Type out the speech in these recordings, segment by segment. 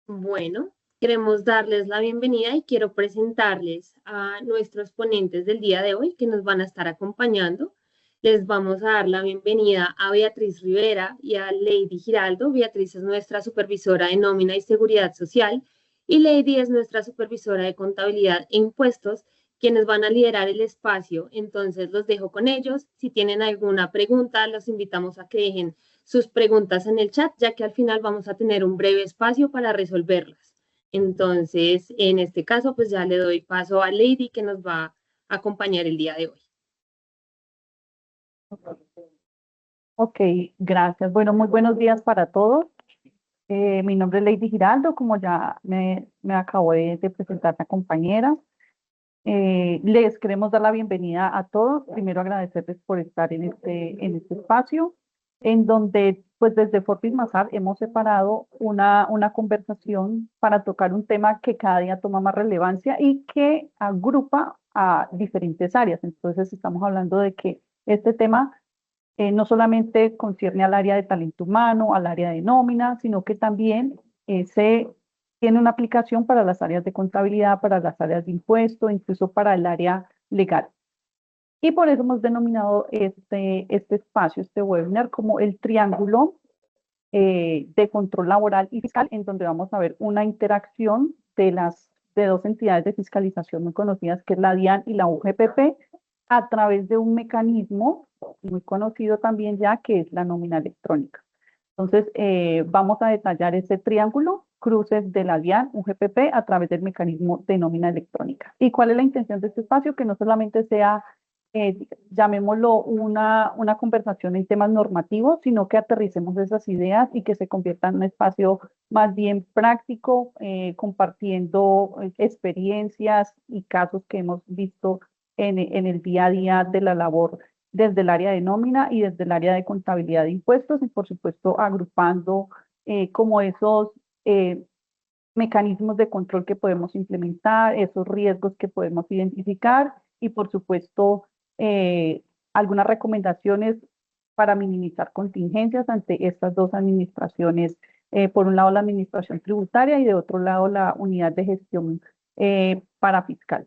Bueno, queremos darles la bienvenida y quiero presentarles a nuestros ponentes del día de hoy que nos van a estar acompañando. Les vamos a dar la bienvenida a Beatriz Rivera y a Lady Giraldo. Beatriz es nuestra supervisora de nómina y seguridad social y Lady es nuestra supervisora de contabilidad e impuestos, quienes van a liderar el espacio. Entonces los dejo con ellos. Si tienen alguna pregunta, los invitamos a que dejen sus preguntas en el chat, ya que al final vamos a tener un breve espacio para resolverlas. Entonces, en este caso, pues ya le doy paso a Lady que nos va a acompañar el día de hoy. Ok, gracias. Bueno, muy buenos días para todos. Mi nombre es Lady Giraldo, como ya me acabo de presentar la compañera. Les queremos dar la bienvenida a todos. Primero agradecerles por estar en este espacio, en donde pues desde Fortis Mazar hemos separado una conversación para tocar un tema que cada día toma más relevancia y que agrupa a diferentes áreas. Entonces estamos hablando de que este tema no solamente concierne al área de talento humano, al área de nómina, sino que también se tiene una aplicación para las áreas de contabilidad, para las áreas de impuestos, incluso para el área legal. Y por eso hemos denominado este espacio, este webinar, como el triángulo de control laboral y fiscal, en donde vamos a ver una interacción de dos entidades de fiscalización muy conocidas, que es la DIAN y la UGPP, a través de un mecanismo muy conocido también ya, que es la nómina electrónica. Entonces, vamos a detallar ese triángulo, cruces de la DIAN, UGPP, a través del mecanismo de nómina electrónica. ¿Y cuál es la intención de este espacio? Que no solamente sea llamémoslo una conversación en temas normativos, sino que aterricemos esas ideas y que se convierta en un espacio más bien práctico, compartiendo experiencias y casos que hemos visto en el día a día de la labor desde el área de nómina y desde el área de contabilidad de impuestos y por supuesto agrupando como esos mecanismos de control que podemos implementar, esos riesgos que podemos identificar y por supuesto algunas recomendaciones para minimizar contingencias ante estas dos administraciones. Por un lado la administración tributaria y de otro lado la unidad de gestión para fiscal.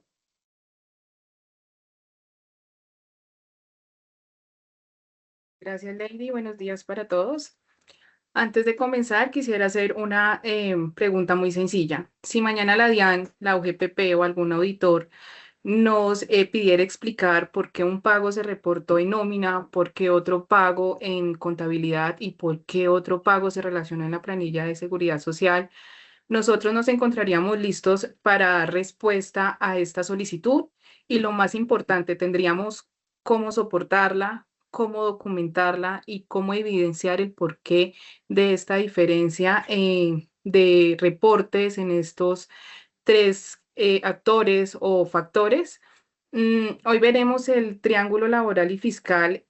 Gracias, Lady. Buenos días para todos. Antes de comenzar, quisiera hacer una pregunta muy sencilla. Si mañana la DIAN, la UGPP o algún auditor nos pidiera explicar por qué un pago se reportó en nómina, por qué otro pago en contabilidad y por qué otro pago se relaciona en la planilla de seguridad social, nosotros nos encontraríamos listos para dar respuesta a esta solicitud y lo más importante, tendríamos cómo soportarla, cómo documentarla y cómo evidenciar el porqué de esta diferencia de reportes en estos tres actores o factores. Hoy veremos el triángulo laboral y fiscal,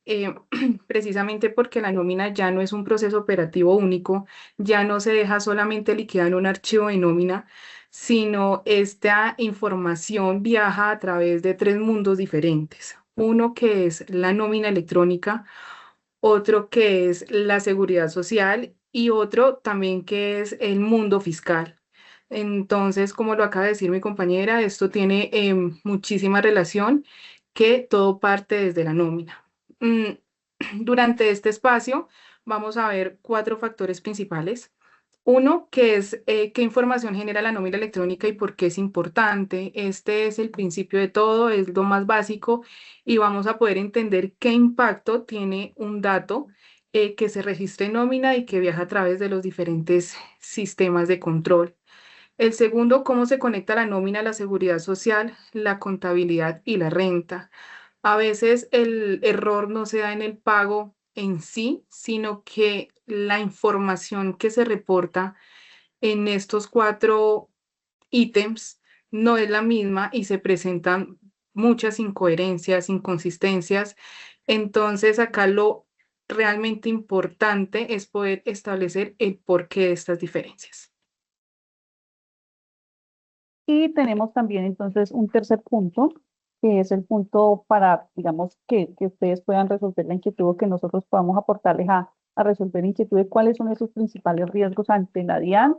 precisamente porque la nómina ya no es un proceso operativo único, ya no se deja solamente liquidar en un archivo de nómina, sino esta información viaja a través de tres mundos diferentes. Uno que es la nómina electrónica, otro que es la seguridad social y otro también que es el mundo fiscal. Entonces, como lo acaba de decir mi compañera, esto tiene muchísima relación, que todo parte desde la nómina. Durante este espacio vamos a ver cuatro factores principales. Uno, que es qué información genera la nómina electrónica y por qué es importante. Este es el principio de todo, es lo más básico y vamos a poder entender qué impacto tiene un dato que se registre en nómina y que viaja a través de los diferentes sistemas de control. El segundo, cómo se conecta la nómina a la seguridad social, la contabilidad y la renta. A veces el error no se da en el pago en sí, sino que la información que se reporta en estos cuatro ítems no es la misma y se presentan muchas incoherencias, inconsistencias. Entonces, acá lo realmente importante es poder establecer el porqué de estas diferencias. Y tenemos también entonces un tercer punto, que es el punto para, digamos, que ustedes puedan resolver la inquietud o que nosotros podamos aportarles a resolver la inquietud de cuáles son esos principales riesgos ante la DIAN,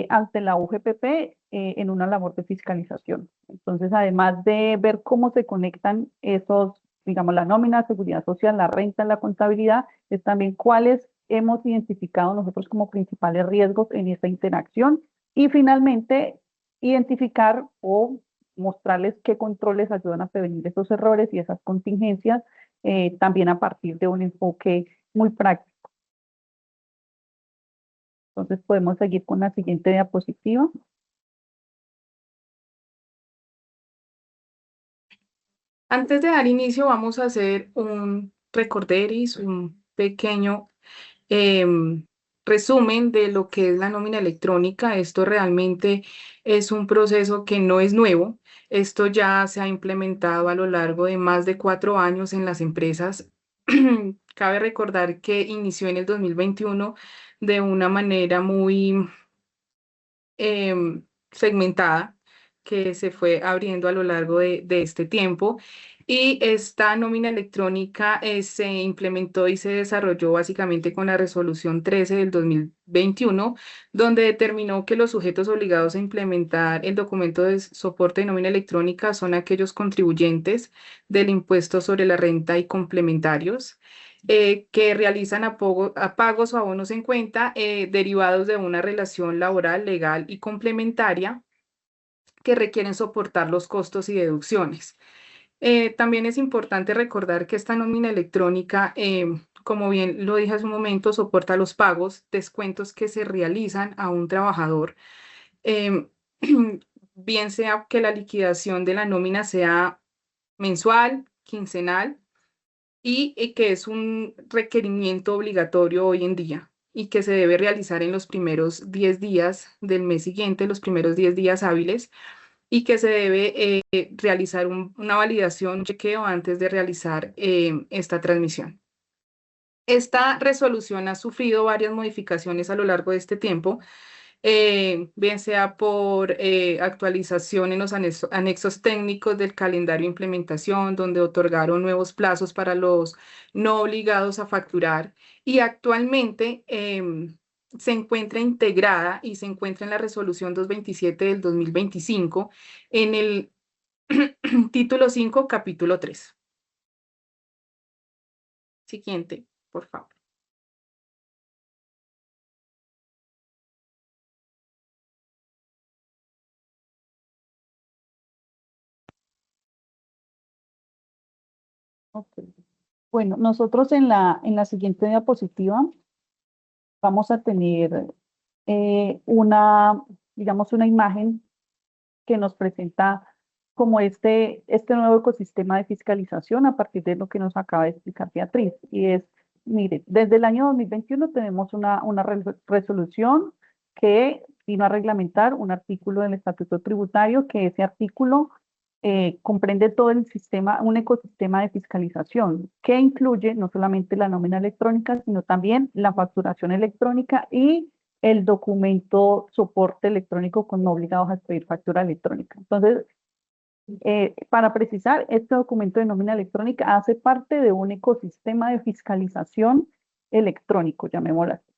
ante la UGPP en una labor de fiscalización. Entonces, además de ver cómo se conectan esos, digamos, la nómina, seguridad social, la renta, la contabilidad, es también cuáles hemos identificado nosotros como principales riesgos en esta interacción y finalmente identificar o mostrarles qué controles ayudan a prevenir esos errores y esas contingencias, también a partir de un enfoque muy práctico. Entonces podemos seguir con la siguiente diapositiva. Antes de dar inicio, vamos a hacer un recorderis, un pequeño resumen de lo que es la nómina electrónica. Esto realmente es un proceso que no es nuevo. Esto ya se ha implementado a lo largo de más de 4 años en las empresas. Cabe recordar que inició en el 2021 de una manera muy segmentada, que se fue abriendo a lo largo de este tiempo. Y esta nómina electrónica se implementó y se desarrolló básicamente con la resolución 13 del 2021, donde determinó que los sujetos obligados a implementar el documento de soporte de nómina electrónica son aquellos contribuyentes del impuesto sobre la renta y complementarios, que realizan pagos o abonos en cuenta derivados de una relación laboral, legal y complementaria que requieren soportar los costos y deducciones. También es importante recordar que esta nómina electrónica, como bien lo dije hace un momento, soporta los pagos, descuentos que se realizan a un trabajador, em, bien sea que la liquidación de la nómina sea mensual, quincenal, y que es un requerimiento obligatorio hoy en día y que se debe realizar en los primeros 10 días del mes siguiente, los primeros 10 días hábiles, y que se debe realizar una validación, un chequeo antes de realizar esta transmisión. Esta resolución ha sufrido varias modificaciones a lo largo de este tiempo, bien sea por actualización en los anexos técnicos del calendario de implementación, donde otorgaron nuevos plazos para los no obligados a facturar, y actualmente se encuentra integrada y se encuentra en la resolución 227 del 2025 en el título 5, capítulo 3. Siguiente, por favor. Okay. Bueno, nosotros en la siguiente diapositiva vamos a tener digamos, una imagen que nos presenta como este nuevo ecosistema de fiscalización a partir de lo que nos acaba de explicar Beatriz. Y es, mire, desde el año 2021 tenemos una resolución que vino a reglamentar un artículo del Estatuto Tributario, que ese artículo comprende todo el sistema, un ecosistema de fiscalización que incluye no solamente la nómina electrónica, sino también la facturación electrónica y el documento soporte electrónico con no obligados a expedir factura electrónica. Entonces, para precisar, este documento de nómina electrónica hace parte de un ecosistema de fiscalización electrónico, llamémoslo así.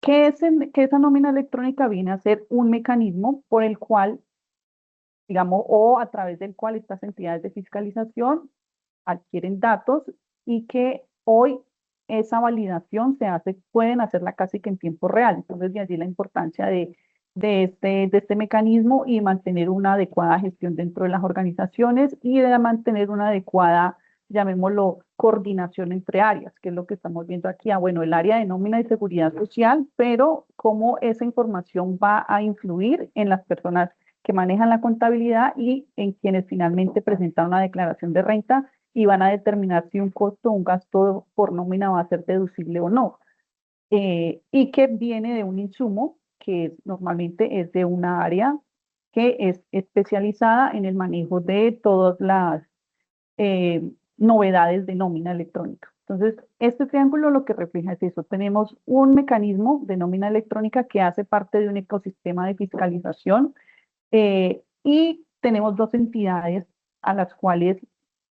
Que esa nómina electrónica viene a ser un mecanismo por el cual, digamos, o a través del cual estas entidades de fiscalización adquieren datos y que hoy esa validación pueden hacerla casi que en tiempo real. Entonces, de allí la importancia de este mecanismo y mantener una adecuada gestión dentro de las organizaciones y de mantener una adecuada, llamémoslo, coordinación entre áreas, que es lo que estamos viendo aquí. Bueno, el área de nómina y seguridad social, pero cómo esa información va a influir en las personas que manejan la contabilidad y en quienes finalmente presentan una declaración de renta y van a determinar si un costo o un gasto por nómina va a ser deducible o no. Y que viene de un insumo que normalmente es de una área que es especializada en el manejo de todas las novedades de nómina electrónica. Entonces, este triángulo lo que refleja es eso. Tenemos un mecanismo de nómina electrónica que hace parte de un ecosistema de fiscalización y tenemos dos entidades a las cuales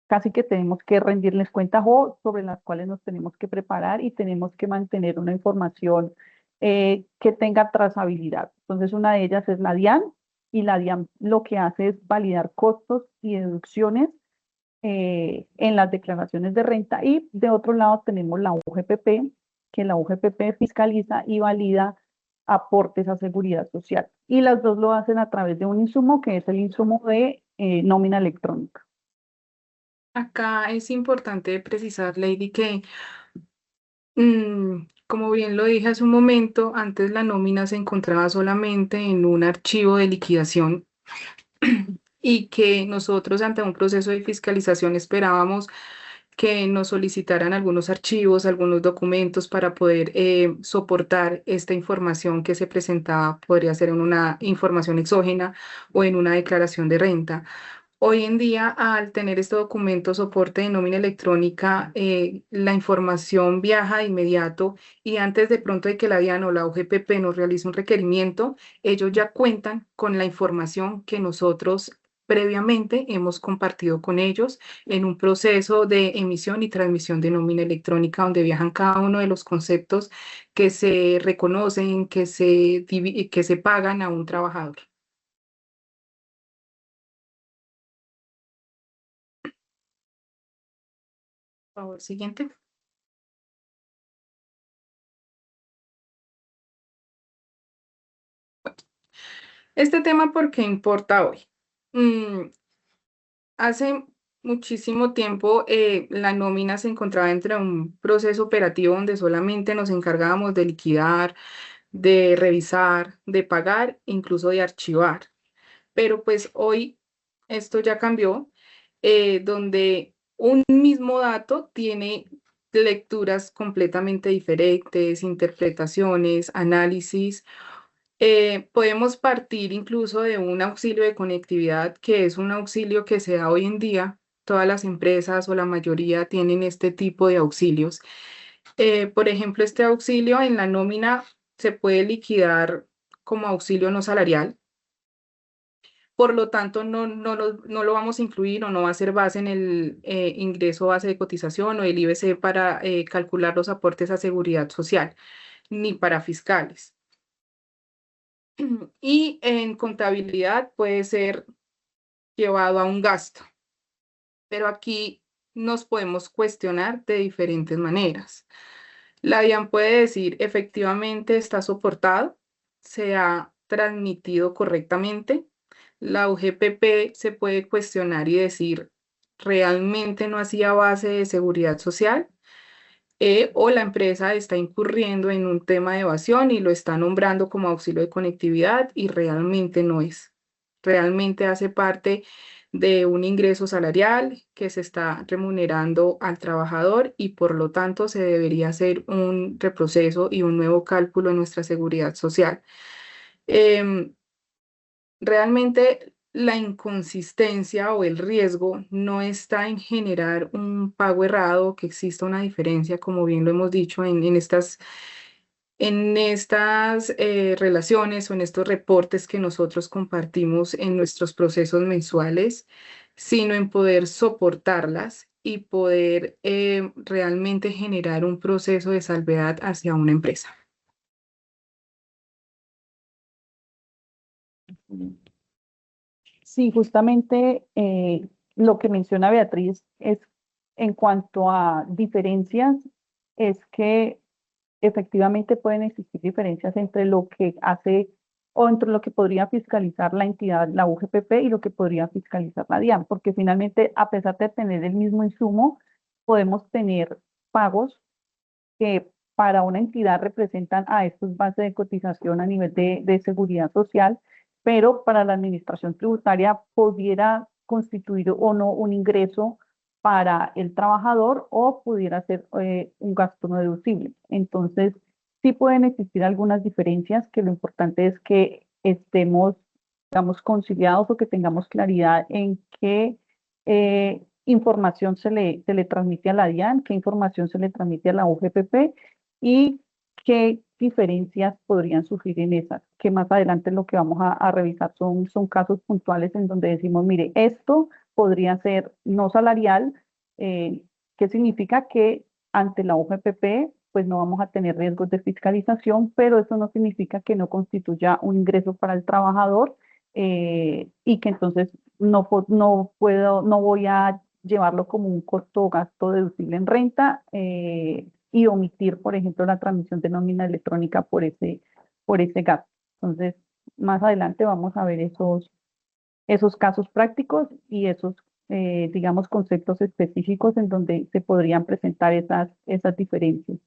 casi que tenemos que rendirles cuentas o sobre las cuales nos tenemos que preparar y tenemos que mantener una información que tenga trazabilidad. Entonces, una de ellas es la DIAN, y la DIAN lo que hace es validar costos y deducciones en las declaraciones de renta. Y de otro lado tenemos la UGPP, que la UGPP fiscaliza y valida aportes a seguridad social. Y las dos lo hacen a través de un insumo, que es el insumo de nómina electrónica. Acá es importante precisar, Lady, que como bien lo dije hace un momento, antes la nómina se encontraba solamente en un archivo de liquidación y que nosotros ante un proceso de fiscalización esperábamos que nos solicitaran algunos archivos, algunos documentos para poder soportar esta información que se presentaba, podría ser en una información exógena o en una declaración de renta. Hoy en día, al tener este documento soporte de nómina electrónica, la información viaja de inmediato y antes de pronto de que la DIAN o la UGPP nos realice un requerimiento, ellos ya cuentan con la información que nosotros previamente hemos compartido con ellos en un proceso de emisión y transmisión de nómina electrónica donde viajan cada uno de los conceptos que se reconocen, que se pagan a un trabajador. Por favor, siguiente. Este tema, ¿por qué importa hoy? Hace muchísimo tiempo la nómina se encontraba dentro de un proceso operativo donde solamente nos encargábamos de liquidar, de revisar, de pagar, incluso de archivar. Pero pues hoy esto ya cambió, donde un mismo dato tiene lecturas completamente diferentes, interpretaciones, análisis. Podemos partir incluso de un auxilio de conectividad, que es un auxilio que se da hoy en día. Todas las empresas o la mayoría tienen este tipo de auxilios. Por ejemplo, este auxilio en la nómina se puede liquidar como auxilio no salarial. Por lo tanto, no lo vamos a incluir o no va a ser base en el ingreso base de cotización o el IBC para calcular los aportes a seguridad social, ni para fiscales. Y en contabilidad puede ser llevado a un gasto, pero aquí nos podemos cuestionar de diferentes maneras. La DIAN puede decir, efectivamente está soportado, se ha transmitido correctamente. La UGPP se puede cuestionar y decir, realmente no hacía base de seguridad social. O la empresa está incurriendo en un tema de evasión y lo está nombrando como auxilio de conectividad y realmente no es. Realmente hace parte de un ingreso salarial que se está remunerando al trabajador y por lo tanto se debería hacer un reproceso y un nuevo cálculo en nuestra seguridad social. Realmente la inconsistencia o el riesgo no está en generar un pago errado, que exista una diferencia, como bien lo hemos dicho, en estas relaciones o en estos reportes que nosotros compartimos en nuestros procesos mensuales, sino en poder soportarlas y poder realmente generar un proceso de salvedad hacia una empresa. Sí, justamente lo que menciona Beatriz es en cuanto a diferencias, es que efectivamente pueden existir diferencias entre lo que hace o entre lo que podría fiscalizar la entidad, la UGPP, y lo que podría fiscalizar la DIAN, porque finalmente, a pesar de tener el mismo insumo, podemos tener pagos que para una entidad representan a estos bases de cotización a nivel de seguridad social, pero para la administración tributaria pudiera constituir o no un ingreso para el trabajador o pudiera ser un gasto no deducible. Entonces, sí pueden existir algunas diferencias, que lo importante es que estemos, digamos, conciliados o que tengamos claridad en qué información se le transmite a la DIAN, qué información se le transmite a la UGPP y qué diferencias podrían surgir en esas, que más adelante lo que vamos a revisar son casos puntuales en donde decimos, mire, esto podría ser no salarial, que significa que ante la UGPP pues no vamos a tener riesgos de fiscalización, pero eso no significa que no constituya un ingreso para el trabajador y que entonces no voy a llevarlo como un costo o gasto deducible en renta y omitir, por ejemplo, la transmisión de nómina electrónica por ese gasto. Entonces, más adelante vamos a ver esos casos prácticos y esos, digamos, conceptos específicos en donde se podrían presentar esas diferencias.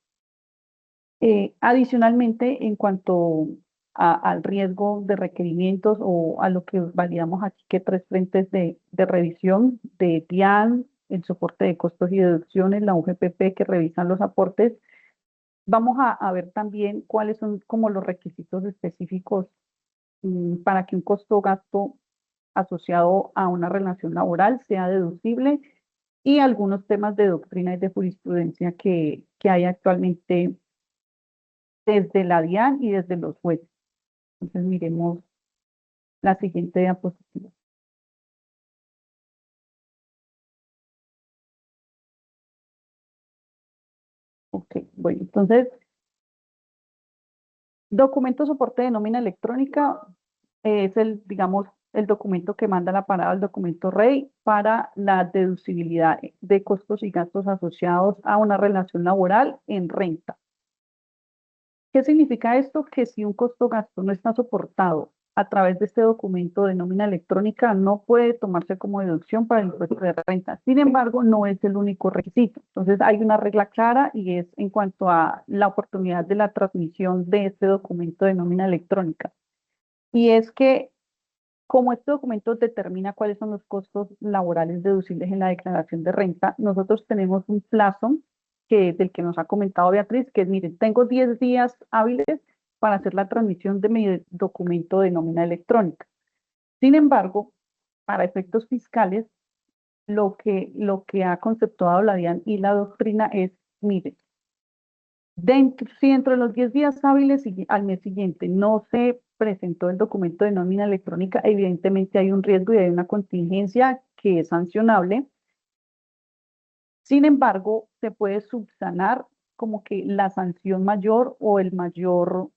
Adicionalmente, en cuanto al riesgo de requerimientos o a lo que validamos aquí, que tres frentes de revisión de DIAN, el soporte de costos y deducciones, la UGPP que revisan los aportes, vamos a ver también cuáles son como los requisitos específicos para que un costo o gasto asociado a una relación laboral sea deducible y algunos temas de doctrina y de jurisprudencia que hay actualmente desde la DIAN y desde los jueces. Entonces miremos la siguiente diapositiva. Ok, bueno, entonces, documento soporte de nómina electrónica es digamos, el documento que manda la parada al documento rey para la deducibilidad de costos y gastos asociados a una relación laboral en renta. ¿Qué significa esto? Que si un costo gasto no está soportado a través de este documento de nómina electrónica, no puede tomarse como deducción para el impuesto de renta. Sin embargo, no es el único requisito. Entonces, hay una regla clara y es en cuanto a la oportunidad de la transmisión de este documento de nómina electrónica. Y es que, como este documento determina cuáles son los costos laborales deducibles en la declaración de renta, nosotros tenemos un plazo del que nos ha comentado Beatriz, que es, miren, tengo 10 días hábiles para hacer la transmisión de mi documento de nómina electrónica. Sin embargo, para efectos fiscales, lo que ha conceptuado la DIAN y la doctrina es, miren, si dentro de los 10 días hábiles al mes siguiente no se presentó el documento de nómina electrónica, evidentemente hay un riesgo y hay una contingencia que es sancionable. Sin embargo, se puede subsanar como que la sanción mayor o el mayor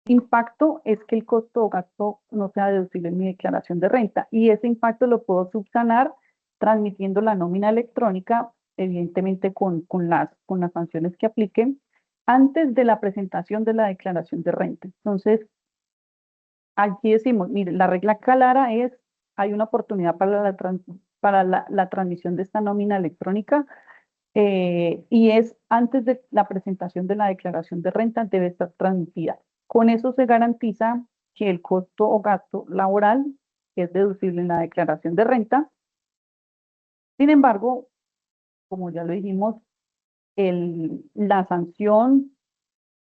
impacto es que el costo o gasto no sea deducible en mi declaración de renta. Y ese impacto lo puedo subsanar transmitiendo la nómina electrónica, evidentemente con las sanciones que apliquen, antes de la presentación de la declaración de renta. Entonces, aquí decimos, mire, la regla clara es, hay una oportunidad para la transmisión de esta nómina electrónica y es antes de la presentación de la declaración de renta debe estar transmitida. Con eso se garantiza que el costo o gasto laboral es deducible en la declaración de renta. Sin embargo, como ya lo dijimos, la sanción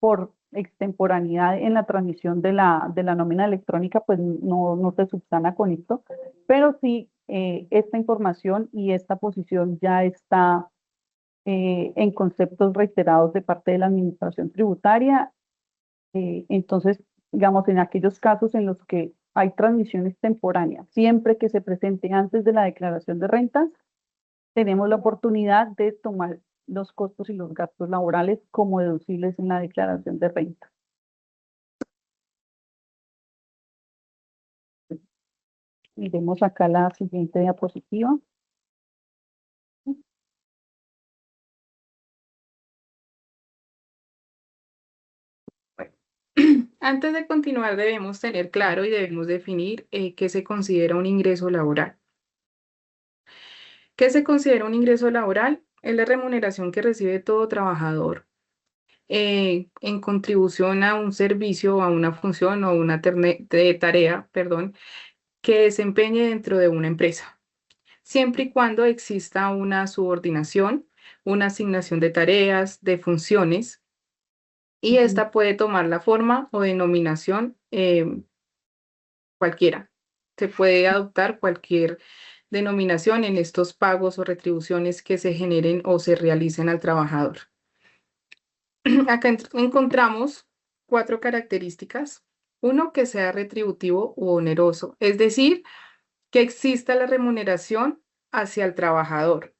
por extemporaneidad en la transmisión de la nómina electrónica, pues no se subsana con esto, pero sí esta información y esta posición ya está en conceptos reiterados de parte de la administración tributaria. Entonces, digamos, en aquellos casos en los que hay transmisiones temporáneas, siempre que se presente antes de la declaración de rentas, tenemos la oportunidad de tomar los costos y los gastos laborales como deducibles en la declaración de renta. Miremos acá la siguiente diapositiva. Antes de continuar, debemos tener claro y debemos definir qué se considera un ingreso laboral. ¿Qué se considera un ingreso laboral? Es la remuneración que recibe todo trabajador en contribución a un servicio, a una función o a una tarea, perdón, que desempeñe dentro de una empresa, siempre y cuando exista una subordinación, una asignación de tareas, de funciones, y esta puede tomar la forma o denominación cualquiera. Se puede adoptar cualquier denominación en estos pagos o retribuciones que se generen o se realicen al trabajador. Acá encontramos 4 características. Uno, que sea retributivo u oneroso, es decir, que exista la remuneración hacia el trabajador.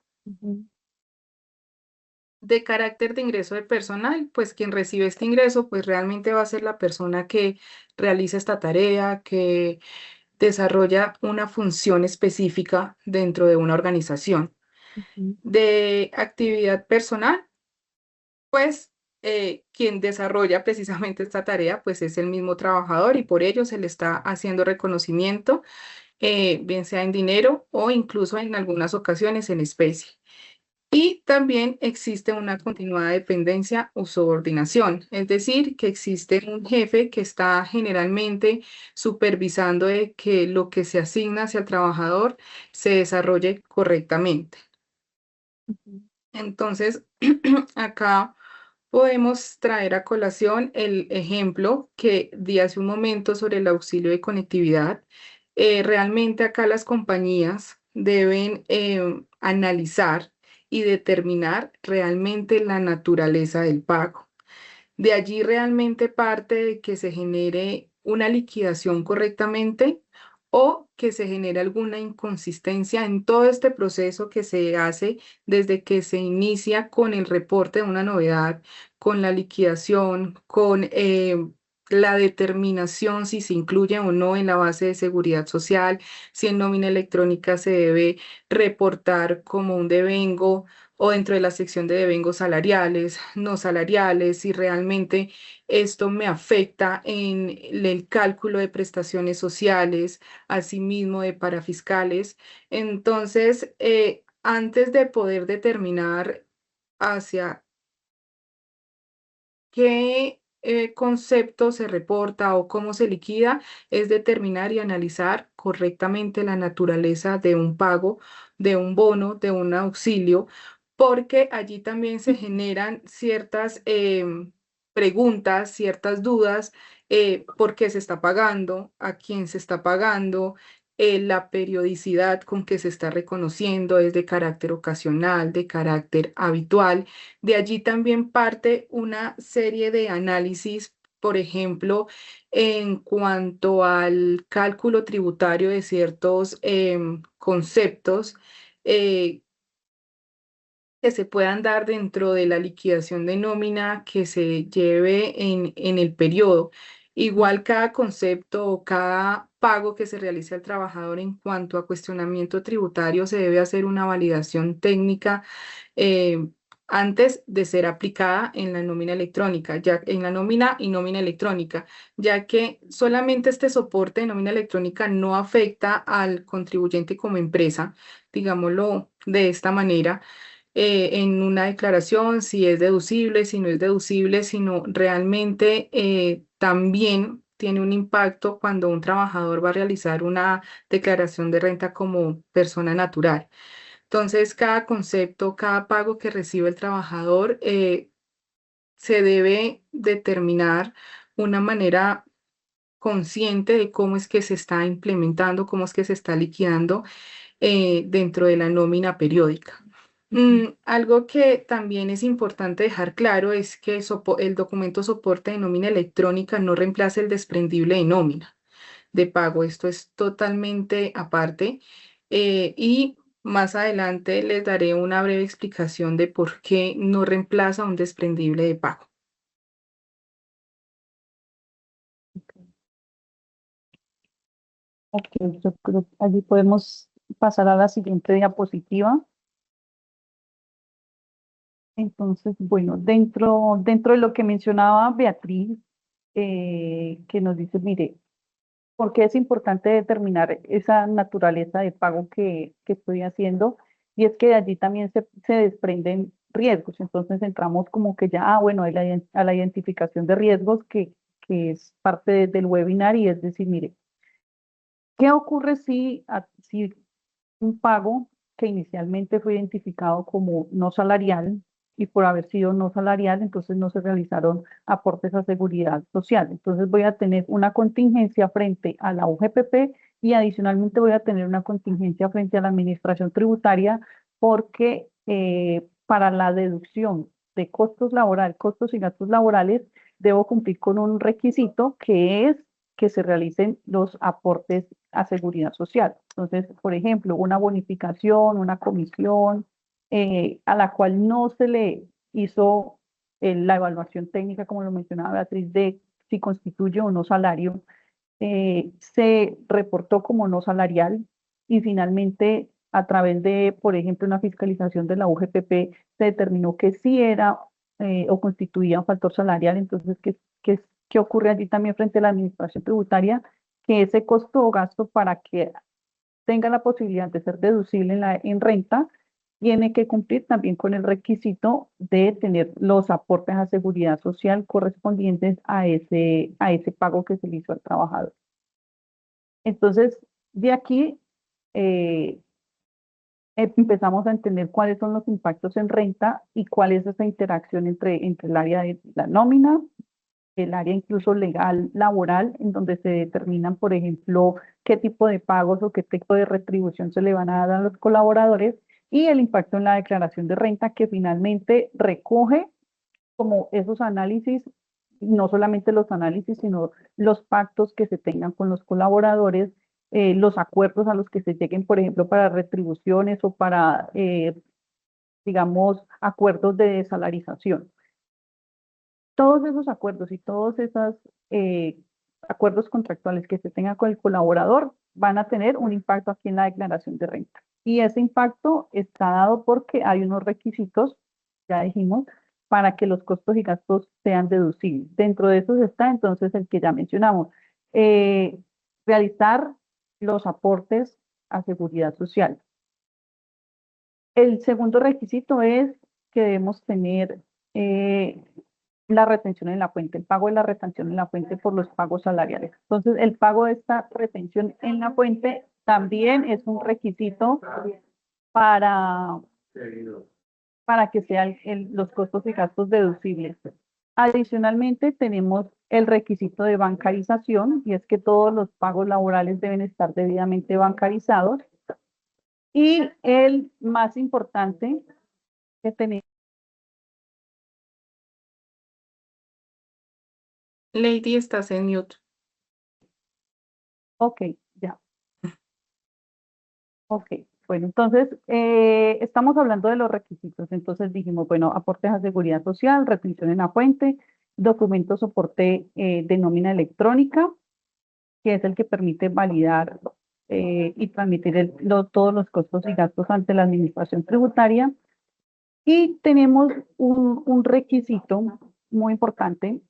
De carácter de ingreso de personal, pues quien recibe este ingreso, pues realmente va a ser la persona que realiza esta tarea, que desarrolla una función específica dentro de una organización. Ujú, De actividad personal, pues quien desarrolla precisamente esta tarea, pues es el mismo trabajador y por ello se le está haciendo reconocimiento, bien sea en dinero o incluso en algunas ocasiones en especie. Y también existe una continuada dependencia o subordinación, es decir, que existe un jefe que está generalmente supervisando de que lo que se asigna hacia el trabajador se desarrolle correctamente. ujú, Entonces, acá podemos traer a colación el ejemplo que di hace un momento sobre el auxilio de conectividad. Realmente acá las compañías deben analizar y determinar realmente la naturaleza del pago. De allí realmente parte de que se genere una liquidación correctamente o que se genere alguna inconsistencia en todo este proceso que se hace desde que se inicia con el reporte de una novedad, con la liquidación, con la determinación si se incluye o no en la base de seguridad social, si en nómina electrónica se debe reportar como un devengo o dentro de la sección de devengos salariales, no salariales, si realmente esto me afecta en el cálculo de prestaciones sociales, asimismo de parafiscales. Entonces, antes de poder determinar hacia qué concepto se reporta o cómo se liquida, es determinar y analizar correctamente la naturaleza de un pago, de un bono, de un auxilio, porque allí también se generan ciertas preguntas, ciertas dudas, por qué se está pagando, a quién se está pagando, la periodicidad con que se está reconociendo es de carácter ocasional, de carácter habitual. De allí también parte una serie de análisis, por ejemplo, en cuanto al cálculo tributario de ciertos conceptos eh, que se puedan dar dentro de la liquidación de nómina que se lleve en el periodo. Igual cada concepto o cada pago que se realice al trabajador en cuanto a cuestionamiento tributario se debe hacer una validación técnica eh, antes de ser aplicada en la nómina electrónica, ya en la nómina y nómina electrónica, ya que solamente este soporte de nómina electrónica no afecta al contribuyente como empresa, digámoslo de esta manera, en una declaración, si es deducible, si no es deducible, sino realmente también tiene un impacto cuando un trabajador va a realizar una declaración de renta como persona natural. Entonces, cada concepto, cada pago que recibe el trabajador, se debe determinar una manera consciente de cómo es que se está implementando, cómo es que se está liquidando dentro de la nómina periódica. ujú. Algo que también es importante dejar claro es que el documento soporte de nómina electrónica no reemplaza el desprendible de nómina de pago. Esto es totalmente aparte. Y más adelante les daré una breve explicación de por qué no reemplaza un desprendible de pago. Ok, yo creo que allí podemos pasar a la siguiente diapositiva. Entonces, bueno, dentro de lo que mencionaba Beatriz, que nos dice, mire, ¿por qué es importante determinar esa naturaleza de pago que estoy haciendo? Y es que de allí también se desprenden riesgos. Entonces entramos como que ya, bueno, a la identificación de riesgos que es parte del webinar y es decir, mire, ¿qué ocurre si un pago que inicialmente fue identificado como no salarial y por haber sido no salarial, entonces no se realizaron aportes a seguridad social? Entonces voy a tener una contingencia frente a la UGPP y adicionalmente voy a tener una contingencia frente a la administración tributaria porque para la deducción de costos laborales, costos y gastos laborales, debo cumplir con un requisito que es que se realicen los aportes a seguridad social. Entonces, por ejemplo, una bonificación, una comisión a la cual no se le hizo la evaluación técnica, como lo mencionaba Beatriz, de si constituye o no salario, se reportó como no salarial y finalmente a través de, por ejemplo, una fiscalización de la UGPP se determinó que sí era o constituía un factor salarial. Entonces, ¿qué ocurre allí también frente a la administración tributaria? Que ese costo o gasto para que tenga la posibilidad de ser deducible en renta, tiene que cumplir también con el requisito de tener los aportes a seguridad social correspondientes a ese pago que se le hizo al trabajador. Entonces, de aquí empezamos a entender cuáles son los impactos en renta y cuál es esa interacción entre el área de la nómina, el área incluso legal, laboral, en donde se determinan, por ejemplo, qué tipo de pagos o qué tipo de retribución se le van a dar a los colaboradores, y el impacto en la declaración de renta, que finalmente recoge como esos análisis, no solamente los análisis, sino los pactos que se tengan con los colaboradores, los acuerdos a los que se lleguen, por ejemplo, para retribuciones o para, digamos, acuerdos de desalarización. Todos esos acuerdos y todos esos acuerdos contractuales que se tengan con el colaborador van a tener un impacto aquí en la declaración de renta. Y ese impacto está dado porque hay unos requisitos, ya dijimos, para que los costos y gastos sean deducibles. Dentro de esos está entonces el que ya mencionamos, realizar los aportes a seguridad social. El segundo requisito es que debemos tener la retención en la fuente, el pago de la retención en la fuente por los pagos salariales. Entonces, el pago de esta retención en la fuente también es un requisito para que sean los costos y gastos deducibles. Adicionalmente, tenemos el requisito de bancarización, y es que todos los pagos laborales deben estar debidamente bancarizados. Y el más importante que tenemos. Lady, estás en mute. Ok, ya. Ok, bueno, entonces estamos hablando de los requisitos. Entonces dijimos, bueno, aportes a seguridad social, retención en la fuente, documento soporte de nómina electrónica, que es el que permite validar y transmitir todos los costos y gastos ante la administración tributaria. Y tenemos un requisito muy importante,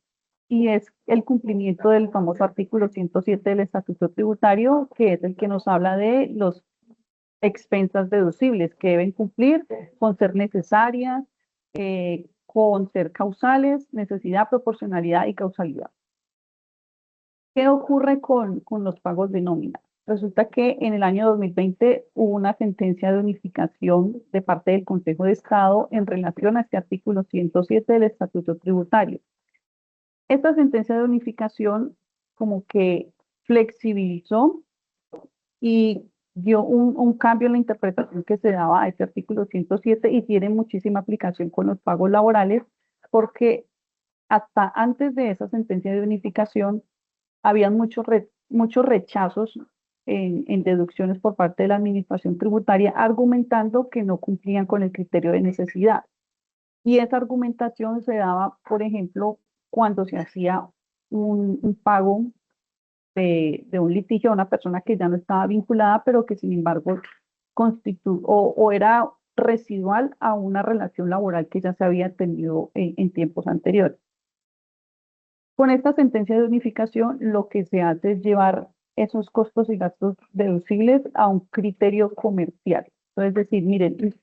y es el cumplimiento del famoso artículo 107 del Estatuto Tributario, que es el que nos habla de los expensas deducibles que deben cumplir con ser necesarias, con ser causales, necesidad, proporcionalidad y causalidad. ¿Qué ocurre con los pagos de nómina? Resulta que en el año 2020 hubo una sentencia de unificación de parte del Consejo de Estado en relación a este artículo 107 del Estatuto Tributario. Esta sentencia de unificación como que flexibilizó y dio un cambio en la interpretación que se daba a este artículo 107, y tiene muchísima aplicación con los pagos laborales, porque hasta antes de esa sentencia de unificación habían muchos rechazos en deducciones por parte de la administración tributaria, argumentando que no cumplían con el criterio de necesidad. Y esa argumentación se daba, por ejemplo, cuando se hacía un pago de un litigio a una persona que ya no estaba vinculada, pero que sin embargo o era residual a una relación laboral que ya se había tenido en tiempos anteriores. Con esta sentencia de unificación, lo que se hace es llevar esos costos y gastos deducibles a un criterio comercial. Entonces, es decir, miren,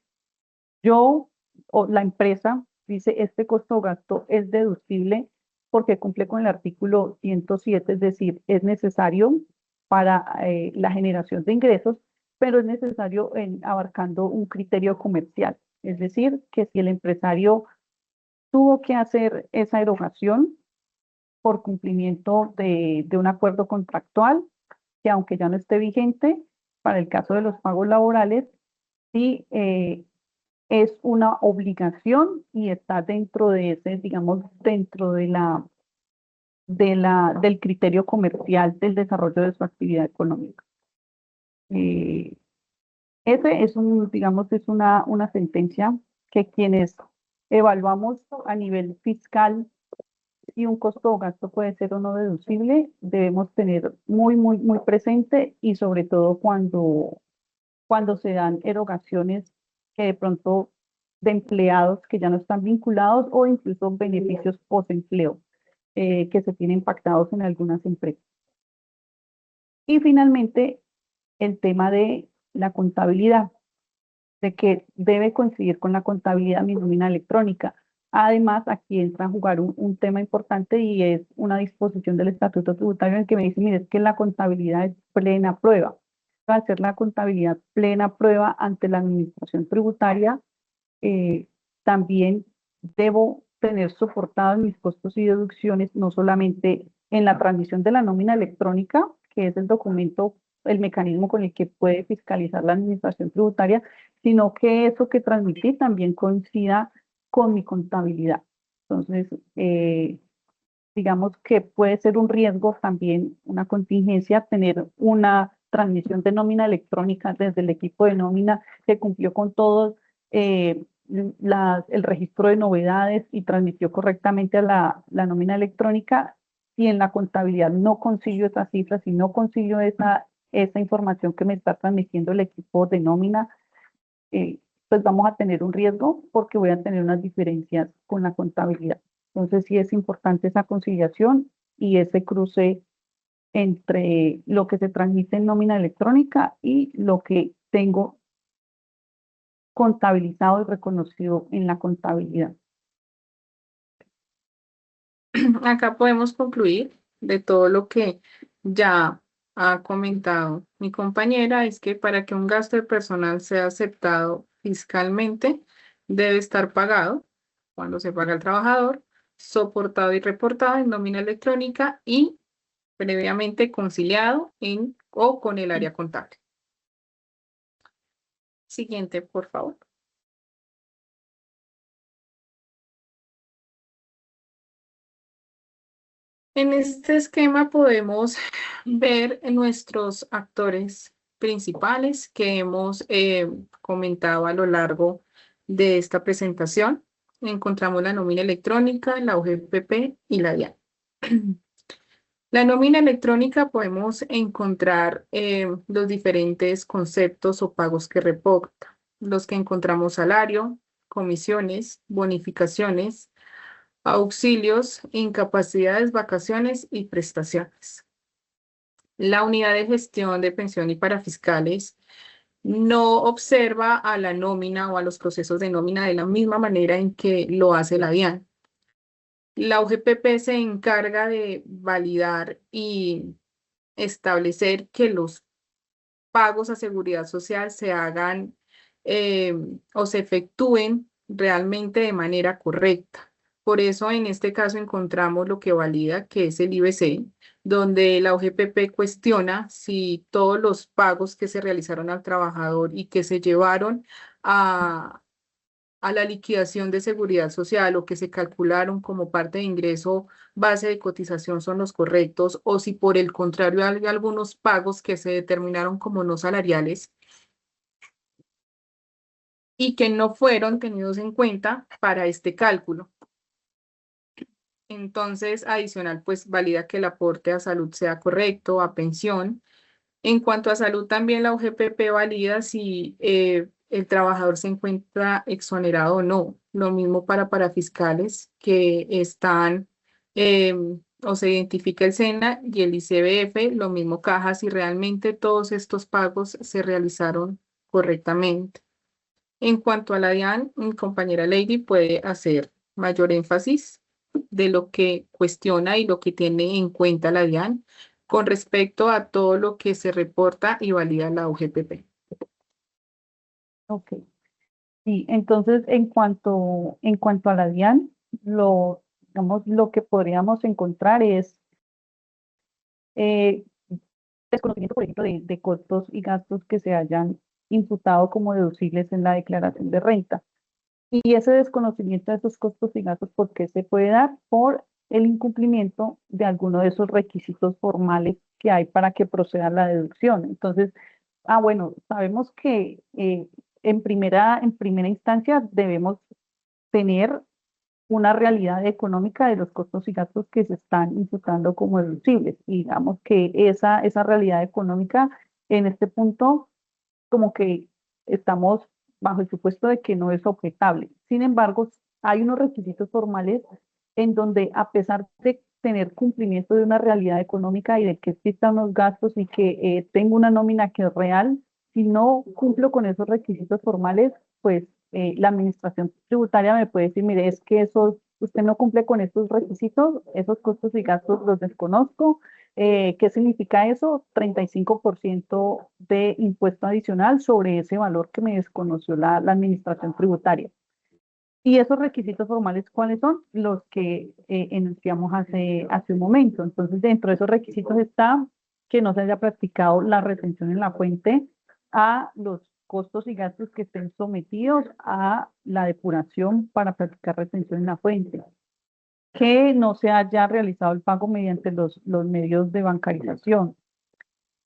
yo o la empresa dice, este costo o gasto es deducible porque cumple con el artículo 107, es decir, es necesario para la generación de ingresos, pero es necesario abarcando un criterio comercial. Es decir, que si el empresario tuvo que hacer esa erogación por cumplimiento de un acuerdo contractual, que aunque ya no esté vigente, para el caso de los pagos laborales, sí es una obligación y está dentro de ese, digamos, dentro de del criterio comercial del desarrollo de su actividad económica. Ese es digamos, es una sentencia que quienes evaluamos a nivel fiscal si un costo o gasto puede ser o no deducible, debemos tener muy presente y sobre todo cuando se dan erogaciones que de pronto de empleados que ya no están vinculados o incluso beneficios post-empleo que se tienen pactados en algunas empresas. Y finalmente, el tema de la contabilidad, de que debe coincidir con la contabilidad mi nómina electrónica. Además, aquí entra a jugar un tema importante y es una disposición del Estatuto Tributario en que me dice, mire, es que la contabilidad es plena prueba. Para hacer la contabilidad plena prueba ante la Administración Tributaria, también debo tener soportados mis costos y deducciones, no solamente en la transmisión de la nómina electrónica, que es el documento, el mecanismo con el que puede fiscalizar la Administración Tributaria, sino que eso que transmití también coincida con mi contabilidad. Entonces, digamos que puede ser un riesgo también, una contingencia, tener una transmisión de nómina electrónica desde el equipo de nómina que cumplió con todos el registro de novedades y transmitió correctamente a la nómina electrónica. Si en la contabilidad no consigo esas cifras, si no consigo esa información que me está transmitiendo el equipo de nómina, pues vamos a tener un riesgo porque voy a tener unas diferencias con la contabilidad. Entonces sí es importante esa conciliación y ese cruce entre lo que se transmite en nómina electrónica y lo que tengo contabilizado y reconocido en la contabilidad. Acá podemos concluir de todo lo que ya ha comentado mi compañera, es que para que un gasto de personal sea aceptado fiscalmente, debe estar pagado cuando se paga al trabajador, soportado y reportado en nómina electrónica y previamente conciliado en o con el área contable. Siguiente, por favor. En este esquema podemos ver nuestros actores principales que hemos comentado a lo largo de esta presentación. Encontramos la nómina electrónica, la OGPP y la DIAN. La nómina electrónica podemos encontrar los diferentes conceptos o pagos que reporta, los que encontramos salario, comisiones, bonificaciones, auxilios, incapacidades, vacaciones y prestaciones. La unidad de gestión de pensión y parafiscales no observa a la nómina o a los procesos de nómina de la misma manera en que lo hace la DIAN. La UGPP se encarga de validar y establecer que los pagos a seguridad social se hagan o se efectúen realmente de manera correcta. Por eso en este caso encontramos lo que valida, que es el IBC, donde la OGPP cuestiona si todos los pagos que se realizaron al trabajador y que se llevaron a la liquidación de seguridad social o que se calcularon como parte de ingreso base de cotización son los correctos, o si por el contrario hay algunos pagos que se determinaron como no salariales y que no fueron tenidos en cuenta para este cálculo. Entonces, adicional, pues valida que el aporte a salud sea correcto, a pensión. En cuanto a salud, también la UGPP valida si el trabajador se encuentra exonerado o no. Lo mismo para parafiscales que están o se identifica el SENA y el ICBF, lo mismo caja si realmente todos estos pagos se realizaron correctamente. En cuanto a la DIAN, mi compañera Lady puede hacer mayor énfasis de lo que cuestiona y lo que tiene en cuenta la DIAN con respecto a todo lo que se reporta y valida la UGPP. Ok. Sí, entonces en cuanto a la DIAN, digamos, lo que podríamos encontrar es desconocimiento, por ejemplo, de costos y gastos que se hayan imputado como deducibles en la declaración de renta. Y ese desconocimiento de esos costos y gastos, ¿por qué se puede dar? Por el incumplimiento de alguno de esos requisitos formales que hay para que proceda la deducción. Entonces, bueno, sabemos que en primera instancia debemos tener una realidad económica de los costos y gastos que se están imputando como deducibles. Y digamos que esa realidad económica en este punto como que estamos bajo el supuesto de que no es objetable. Sin embargo, hay unos requisitos formales en donde a pesar de tener cumplimiento de una realidad económica y de que existan unos gastos y que tengo una nómina que es real, si no cumplo con esos requisitos formales, pues la administración tributaria me puede decir, mire, es que usted no cumple con estos requisitos, esos costos y gastos los desconozco. ¿Qué significa eso? 35% de impuesto adicional sobre ese valor que me desconoció la administración tributaria. Y esos requisitos formales, ¿cuáles son? Los que enunciamos hace un momento. Entonces, dentro de esos requisitos está que no se haya practicado la retención en la fuente a los costos y gastos que estén sometidos a la depuración para practicar retención en la fuente, que no se haya realizado el pago mediante los medios de bancarización,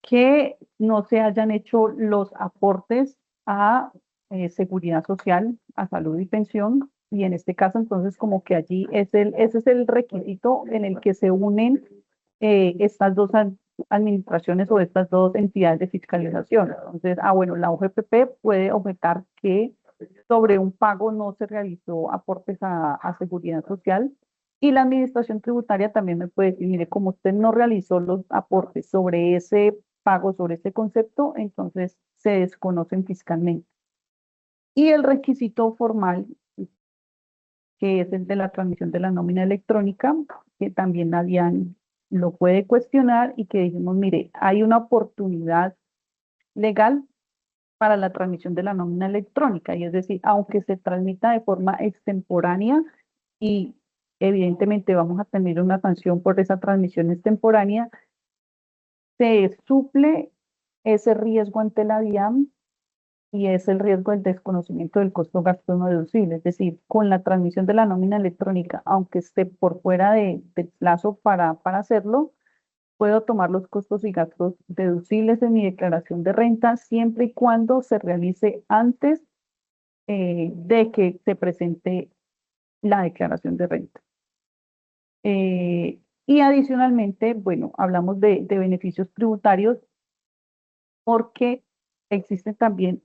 que no se hayan hecho los aportes a seguridad social, a salud y pensión, y en este caso entonces como que allí ese es el requisito en el que se unen estas dos administraciones o estas dos entidades de fiscalización. Entonces, bueno, la OGPP puede objetar que sobre un pago no se realizó aportes a seguridad social, y la administración tributaria también me puede decir, mire, como usted no realizó los aportes sobre ese pago, sobre ese concepto, entonces se desconocen fiscalmente. Y el requisito formal, que es el de la transmisión de la nómina electrónica, que también nadie lo puede cuestionar y que dijimos, mire, hay una oportunidad legal para la transmisión de la nómina electrónica, y es decir, aunque se transmita de forma extemporánea y evidentemente vamos a tener una sanción por esa transmisión extemporánea, se suple ese riesgo ante la DIAN y es el riesgo del desconocimiento del costo gasto no deducible. Es decir, con la transmisión de la nómina electrónica, aunque esté por fuera del plazo para hacerlo, puedo tomar los costos y gastos deducibles de mi declaración de renta siempre y cuando se realice antes de que se presente la declaración de renta. Y adicionalmente, bueno, hablamos de beneficios tributarios porque existen también,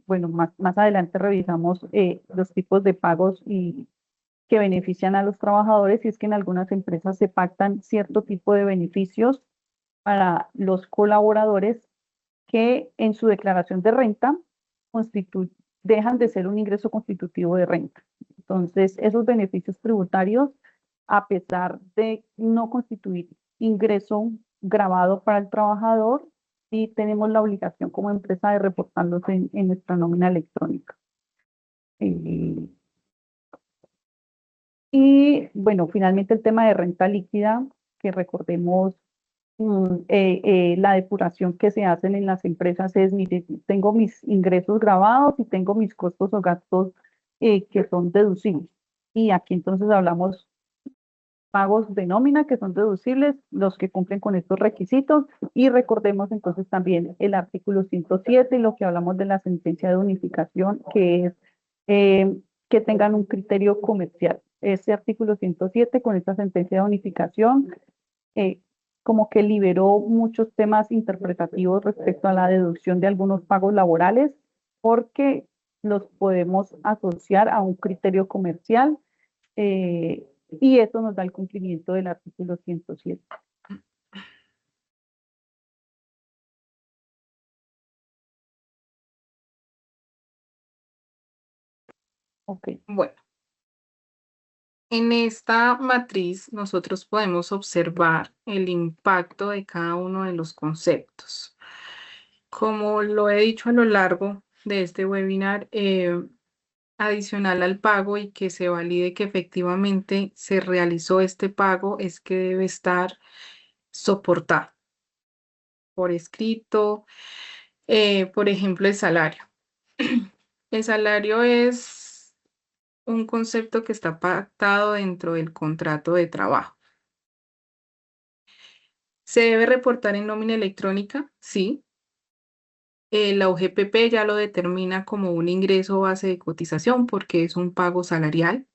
bueno, más adelante revisamos los tipos de pagos y que benefician a los trabajadores, y es que en algunas empresas se pactan cierto tipo de beneficios para los colaboradores que en su declaración de renta dejan de ser un ingreso constitutivo de renta. Entonces, esos beneficios tributarios, a pesar de no constituir ingreso grabado para el trabajador, sí tenemos la obligación como empresa de reportarlos en nuestra nómina electrónica. Y bueno, finalmente el tema de renta líquida, que recordemos la depuración que se hacen en las empresas es, mire, tengo mis ingresos grabados y tengo mis costos o gastos que son deducibles. Y aquí entonces hablamos pagos de nómina que son deducibles, los que cumplen con estos requisitos, y recordemos entonces también el artículo 107 y lo que hablamos de la sentencia de unificación, que es que tengan un criterio comercial. Ese artículo 107 con esta sentencia de unificación como que liberó muchos temas interpretativos respecto a la deducción de algunos pagos laborales, porque los podemos asociar a un criterio comercial y eso nos da el cumplimiento del artículo 107. Ok. Bueno, en esta matriz nosotros podemos observar el impacto de cada uno de los conceptos. Como lo he dicho a lo largo de este webinar, adicional al pago y que se valide que efectivamente se realizó este pago, es que debe estar soportado por escrito, por ejemplo, el salario. El salario es un concepto que está pactado dentro del contrato de trabajo. ¿Se debe reportar en nómina electrónica? Sí. la UGPP ya lo determina como un ingreso base de cotización porque es un pago salarial.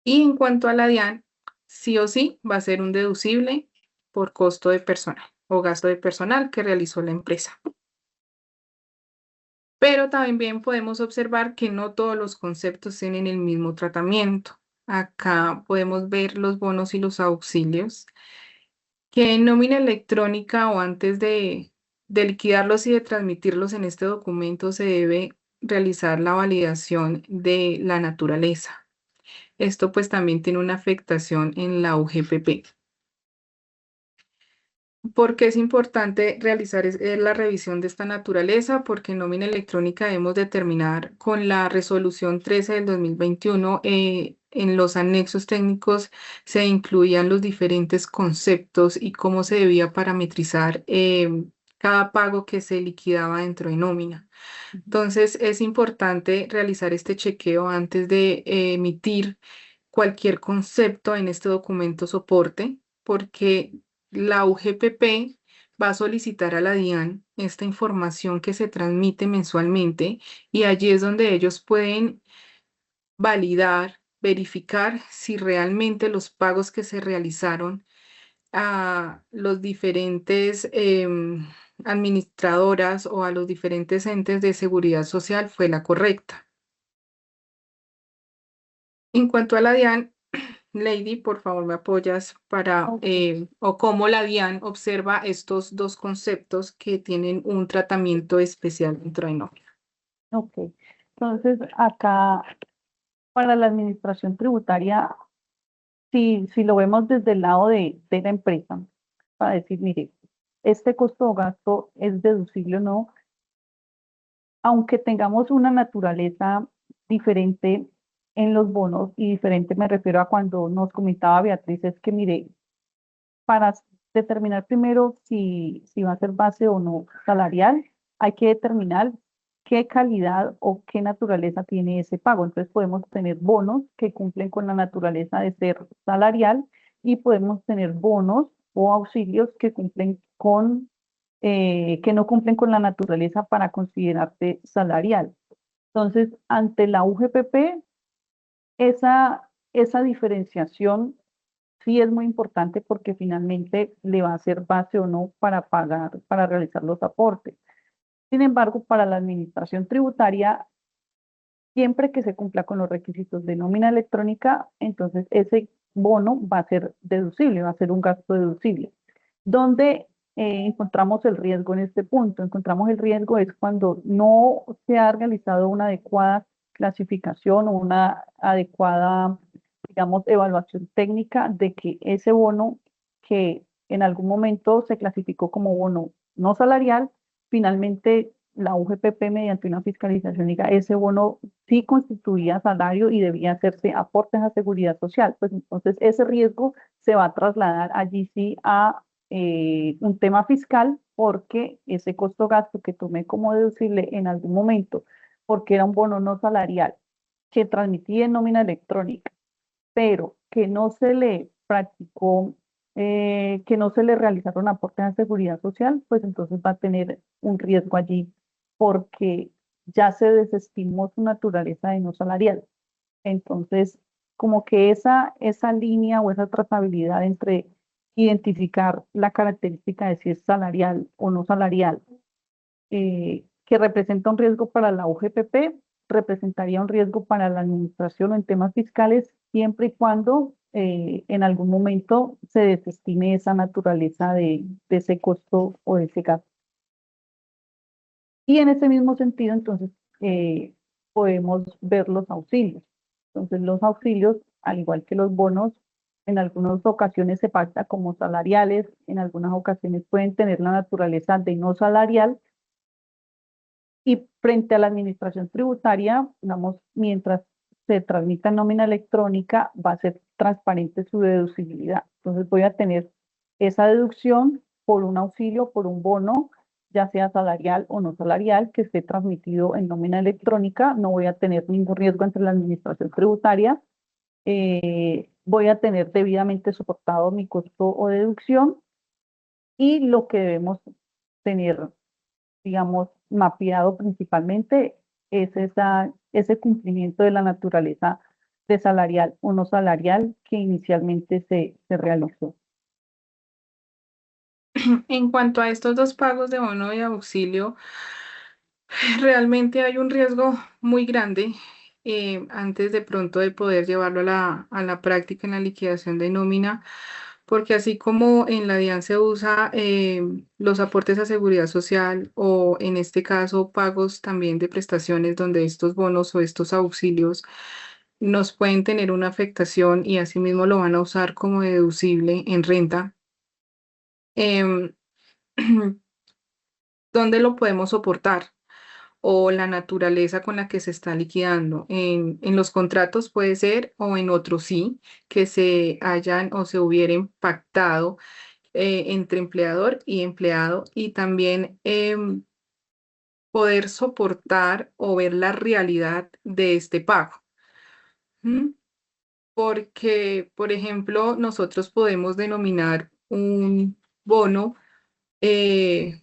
Y en cuanto a la DIAN, sí o sí va a ser un deducible por costo de personal o gasto de personal que realizó la empresa. Pero también podemos observar que no todos los conceptos tienen el mismo tratamiento. Acá podemos ver los bonos y los auxilios, que en nómina electrónica o antes de liquidarlos y de transmitirlos en este documento se debe realizar la validación de la naturaleza. Esto pues también tiene una afectación en la UGPP. ¿Por qué es importante realizar la revisión de esta naturaleza? Porque en nómina electrónica debemos determinar con la resolución 13 del 2021, en los anexos técnicos se incluían los diferentes conceptos y cómo se debía parametrizar cada pago que se liquidaba dentro de nómina. Entonces, es importante realizar este chequeo antes de emitir cualquier concepto en este documento soporte, porque la UGPP va a solicitar a la DIAN esta información que se transmite mensualmente y allí es donde ellos pueden validar, verificar si realmente los pagos que se realizaron a los diferentes administradoras o a los diferentes entes de seguridad social fue la correcta. En cuanto a la DIAN, Lady, por favor, me apoyas para, Ok. o cómo la DIAN observa estos dos conceptos que tienen un tratamiento especial dentro de nómina. Ok. Entonces, acá para la administración tributaria, si lo vemos desde el lado de la empresa, para decir, mire, este costo o gasto es deducible o no, aunque tengamos una naturaleza diferente en los bonos, y diferente me refiero a cuando nos comentaba Beatriz, es que mire, para determinar primero si va a ser base o no salarial, hay que determinar qué calidad o qué naturaleza tiene ese pago. Entonces podemos tener bonos que cumplen con la naturaleza de ser salarial y podemos tener bonos o auxilios que cumplen con, que no cumplen con la naturaleza para considerarse salarial. Entonces, ante la UGPP, esa diferenciación sí es muy importante porque finalmente le va a ser base o no para pagar, para realizar los aportes. Sin embargo, para la administración tributaria, siempre que se cumpla con los requisitos de nómina electrónica, entonces ese bono va a ser deducible, va a ser un gasto deducible. ¿Dónde encontramos el riesgo en este punto? Encontramos el riesgo es cuando no se ha realizado una adecuada clasificación o una adecuada, digamos, evaluación técnica de que ese bono que en algún momento se clasificó como bono no salarial, finalmente la UGPP mediante una fiscalización diga ese bono sí constituía salario y debía hacerse aportes a seguridad social. Pues entonces ese riesgo se va a trasladar allí sí a un tema fiscal, porque ese costo gasto que tomé como deducible en algún momento, porque era un bono no salarial que transmitía en nómina electrónica, pero que no se le practicó, que no se le realizaron aportes a seguridad social, pues entonces va a tener un riesgo allí porque ya se desestimó su naturaleza de no salarial. Entonces, como que esa línea o esa trazabilidad entre identificar la característica de si es salarial o no salarial, que representa un riesgo para la UGPP, representaría un riesgo para la administración o en temas fiscales, siempre y cuando en algún momento se desestime esa naturaleza de ese costo o de ese gasto. Y en ese mismo sentido, entonces, podemos ver los auxilios. Entonces, los auxilios, al igual que los bonos, en algunas ocasiones se pacta como salariales, en algunas ocasiones pueden tener la naturaleza de no salarial, y frente a la administración tributaria, digamos, mientras se transmita nómina electrónica, va a ser transparente su deducibilidad. Entonces voy a tener esa deducción por un auxilio, por un bono, ya sea salarial o no salarial, que esté transmitido en nómina electrónica. No voy a tener ningún riesgo entre la administración tributaria. Voy a tener debidamente soportado mi costo o deducción, y lo que debemos tener, digamos, mapeado principalmente es ese cumplimiento de la naturaleza de salarial o no salarial que inicialmente se realizó. En cuanto a estos dos pagos de bono y auxilio, realmente hay un riesgo muy grande antes de pronto de poder llevarlo a la práctica en la liquidación de nómina, porque así como en la DIAN se usa los aportes a seguridad social o en este caso pagos también de prestaciones donde estos bonos o estos auxilios nos pueden tener una afectación y asimismo lo van a usar como deducible en renta. em, ¿Dónde lo podemos soportar? O la naturaleza con la que se está liquidando. En los contratos puede ser o en otros sí, que se hayan o se hubieran pactado entre empleador y empleado y también poder soportar o ver la realidad de este pago. ¿Mm? Porque, por ejemplo, nosotros podemos denominar un bono, eh,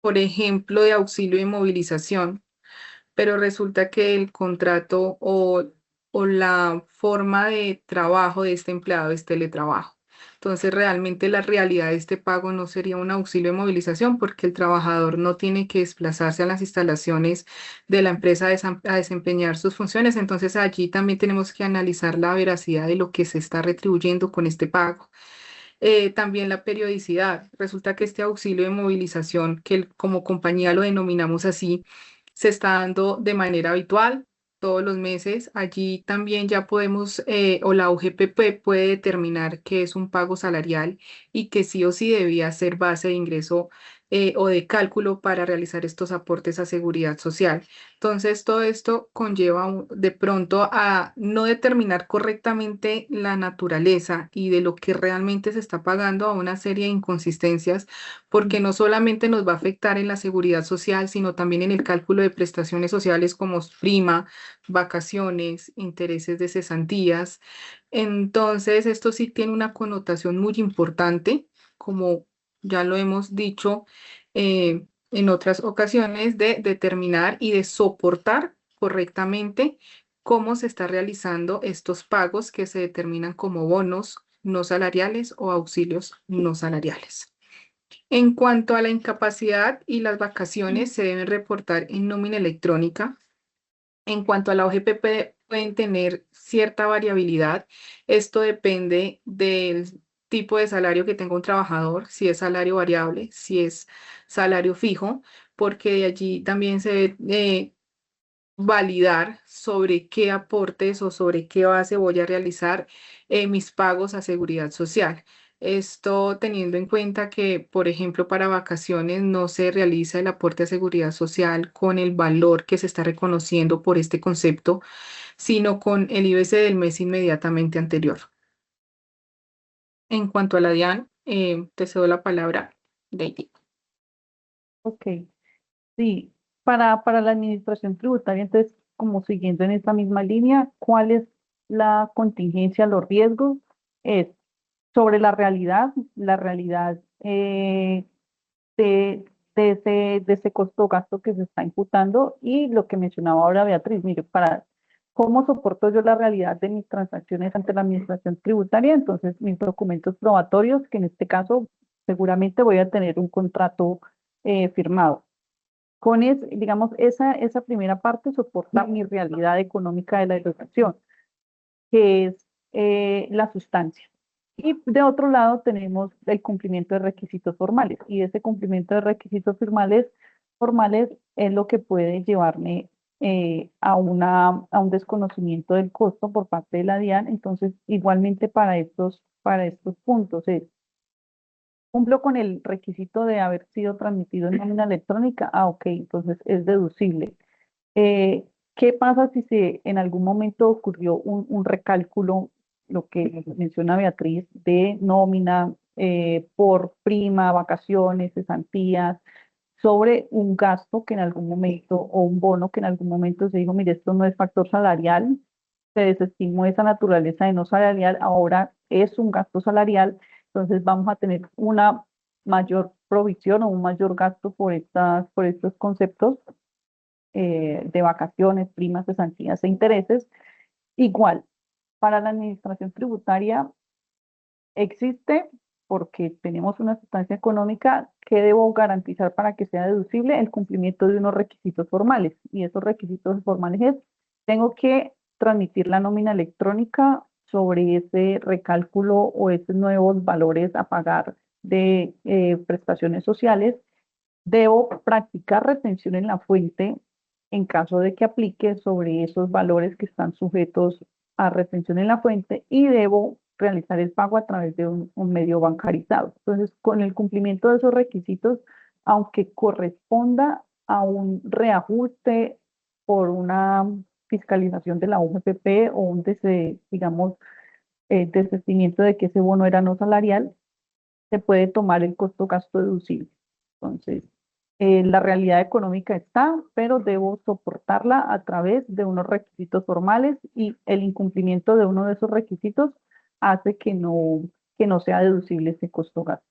por ejemplo, de auxilio de movilización, pero resulta que el contrato o la forma de trabajo de este empleado es teletrabajo. Entonces, realmente la realidad de este pago no sería un auxilio de movilización porque el trabajador no tiene que desplazarse a las instalaciones de la empresa a desempeñar sus funciones. Entonces, allí también tenemos que analizar la veracidad de lo que se está retribuyendo con este pago. También la periodicidad. Resulta que este auxilio de movilización, que como compañía lo denominamos así, se está dando de manera habitual todos los meses. Allí también ya podemos, o la UGPP puede determinar que es un pago salarial y que sí o sí debía ser base de ingreso o de cálculo para realizar estos aportes a seguridad social. Entonces, todo esto conlleva de pronto a no determinar correctamente la naturaleza y de lo que realmente se está pagando a una serie de inconsistencias, porque no solamente nos va a afectar en la seguridad social, sino también en el cálculo de prestaciones sociales como prima, vacaciones, intereses de cesantías. Entonces, esto sí tiene una connotación muy importante, como ya lo hemos dicho en otras ocasiones, de determinar y de soportar correctamente cómo se está realizando estos pagos que se determinan como bonos no salariales o auxilios no salariales. En cuanto a la incapacidad y las vacaciones, se deben reportar en nómina electrónica. En cuanto a la OGPP, pueden tener cierta variabilidad. Esto depende del tipo de salario que tenga un trabajador, si es salario variable, si es salario fijo, porque de allí también se debe validar sobre qué aportes o sobre qué base voy a realizar mis pagos a seguridad social. Esto teniendo en cuenta que, por ejemplo, para vacaciones no se realiza el aporte a seguridad social con el valor que se está reconociendo por este concepto, sino con el IBC del mes inmediatamente anterior. En cuanto a la DIAN, te cedo la palabra, Lady. Ok, sí, para la administración tributaria, entonces, como siguiendo en esta misma línea, ¿cuál es la contingencia, los riesgos? Es sobre la realidad de, de ese costo gasto que se está imputando y lo que mencionaba ahora Beatriz, mire, para cómo soporto yo la realidad de mis transacciones ante la administración tributaria, entonces mis documentos probatorios, que en este caso seguramente voy a tener un contrato firmado. Con digamos, esa primera parte soporta mi realidad económica de la educación, que es la sustancia. Y de otro lado tenemos el cumplimiento de requisitos formales. Y ese cumplimiento de requisitos formales es lo que puede llevarme a un desconocimiento del costo por parte de la DIAN. Entonces, igualmente para estos puntos es, cumplo con el requisito de haber sido transmitido en nómina electrónica. Ah, ok, entonces es deducible. ¿Qué pasa si en algún momento ocurrió un recálculo, lo que menciona Beatriz, de nómina por prima, vacaciones, cesantías, sobre un gasto que en algún momento, o un bono que en algún momento se dijo, mire, esto no es factor salarial, se desestimó esa naturaleza de no salarial, ahora es un gasto salarial, entonces vamos a tener una mayor provisión o un mayor gasto por estos conceptos de vacaciones, primas, cesantías e intereses. Igual, para la administración tributaria existe porque tenemos una sustancia económica que debo garantizar para que sea deducible el cumplimiento de unos requisitos formales. Y esos requisitos formales es, tengo que transmitir la nómina electrónica sobre ese recálculo o esos nuevos valores a pagar de prestaciones sociales. Debo practicar retención en la fuente en caso de que aplique sobre esos valores que están sujetos a retención en la fuente y debo realizar el pago a través de un medio bancarizado. Entonces, con el cumplimiento de esos requisitos, aunque corresponda a un reajuste por una fiscalización de la UGPP o un, digamos, desistimiento de que ese bono era no salarial, se puede tomar el costo gasto deducible. Entonces, la realidad económica está, pero debo soportarla a través de unos requisitos formales y el incumplimiento de uno de esos requisitos hace que no sea deducible ese costo gasto.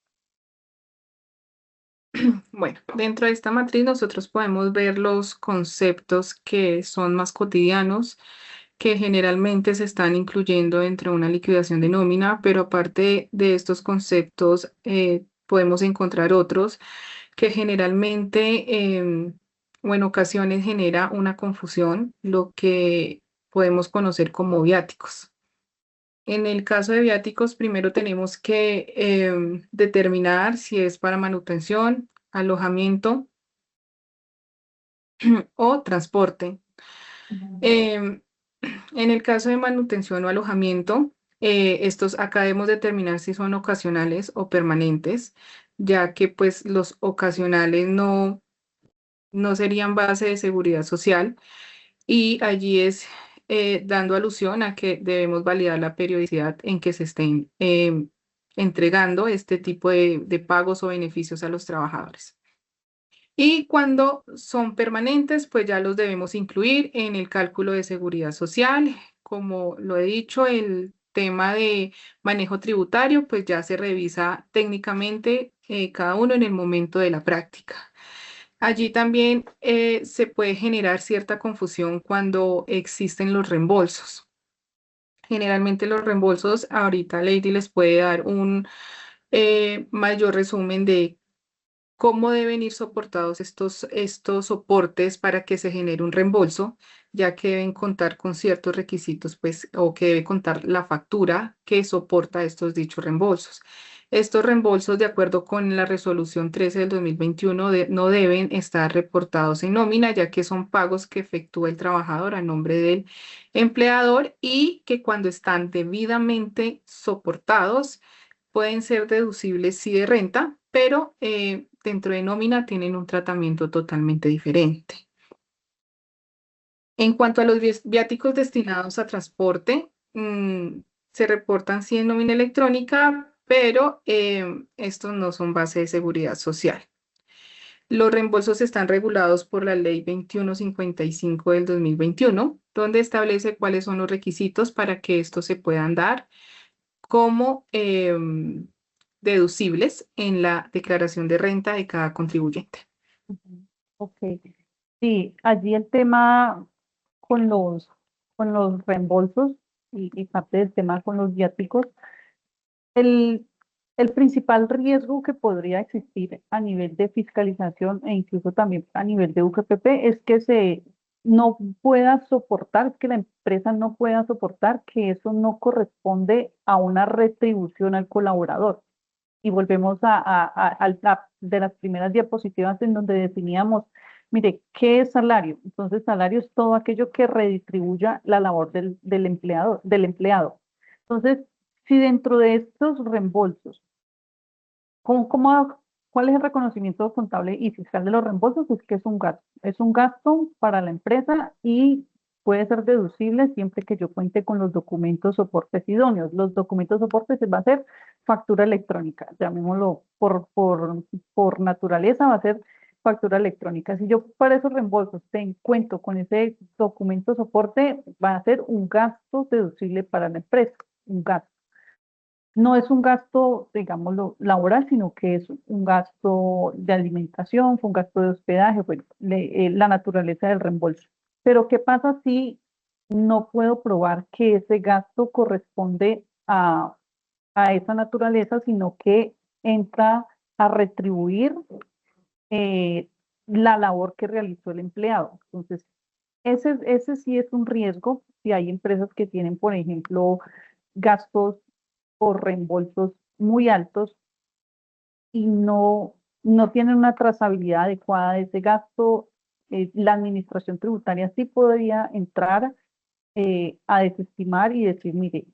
Bueno, dentro de esta matriz nosotros podemos ver los conceptos que son más cotidianos, que generalmente se están incluyendo dentro de una liquidación de nómina, pero aparte de estos conceptos podemos encontrar otros que generalmente o en ocasiones genera una confusión, lo que podemos conocer como viáticos. En el caso de viáticos, primero tenemos que determinar si es para manutención, alojamiento o transporte. En el caso de manutención o alojamiento, estos acá debemos determinar si son ocasionales o permanentes, ya que pues los ocasionales no serían base de seguridad social y allí es dando alusión a que debemos validar la periodicidad en que se estén entregando este tipo de pagos o beneficios a los trabajadores. Y cuando son permanentes, pues ya los debemos incluir en el cálculo de seguridad social. Como lo he dicho, el tema de manejo tributario, pues ya se revisa técnicamente cada uno en el momento de la práctica. Allí también se puede generar cierta confusión cuando existen los reembolsos. Generalmente los reembolsos, ahorita Lady les puede dar un mayor resumen de cómo deben ir soportados estos soportes para que se genere un reembolso, ya que deben contar con ciertos requisitos, pues, o que debe contar la factura que soporta estos dichos reembolsos. Estos reembolsos, de acuerdo con la resolución 13 del 2021, no deben estar reportados en nómina, ya que son pagos que efectúa el trabajador a nombre del empleador y que cuando están debidamente soportados, pueden ser deducibles sí de renta, pero dentro de nómina tienen un tratamiento totalmente diferente. En cuanto a los viáticos destinados a transporte, se reportan sí en nómina electrónica, pero estos no son base de seguridad social. Los reembolsos están regulados por la Ley 2155 del 2021, donde establece cuáles son los requisitos para que estos se puedan dar como deducibles en la declaración de renta de cada contribuyente. Ok, sí, allí el tema con los reembolsos y parte del tema con los viáticos, el, el principal riesgo que podría existir a nivel de fiscalización e incluso también a nivel de UGPP es que no pueda soportar, que la empresa no pueda soportar que eso no corresponde a una retribución al colaborador. Y volvemos de las primeras diapositivas en donde definíamos, mire, ¿qué es salario? Entonces, salario es todo aquello que redistribuya la labor del empleado. Entonces, si dentro de estos reembolsos, ¿cuál es el reconocimiento contable y fiscal de los reembolsos? Es que es un gasto para la empresa y puede ser deducible siempre que yo cuente con los documentos soportes idóneos. Los documentos soportes va a ser factura electrónica, llamémoslo por naturaleza, va a ser factura electrónica. Si yo para esos reembolsos cuento con ese documento soporte, va a ser un gasto deducible para la empresa, un gasto. no es un gasto, digámoslo, laboral, sino que es un gasto de alimentación, fue un gasto de hospedaje, bueno, la naturaleza del reembolso. Pero ¿qué pasa si no puedo probar que ese gasto corresponde a esa naturaleza, sino que entra a retribuir la labor que realizó el empleado? Entonces, ese sí es un riesgo si hay empresas que tienen, por ejemplo, gastos o reembolsos muy altos y no tienen una trazabilidad adecuada de ese gasto. La administración tributaria sí podría entrar a desestimar y decir, mire,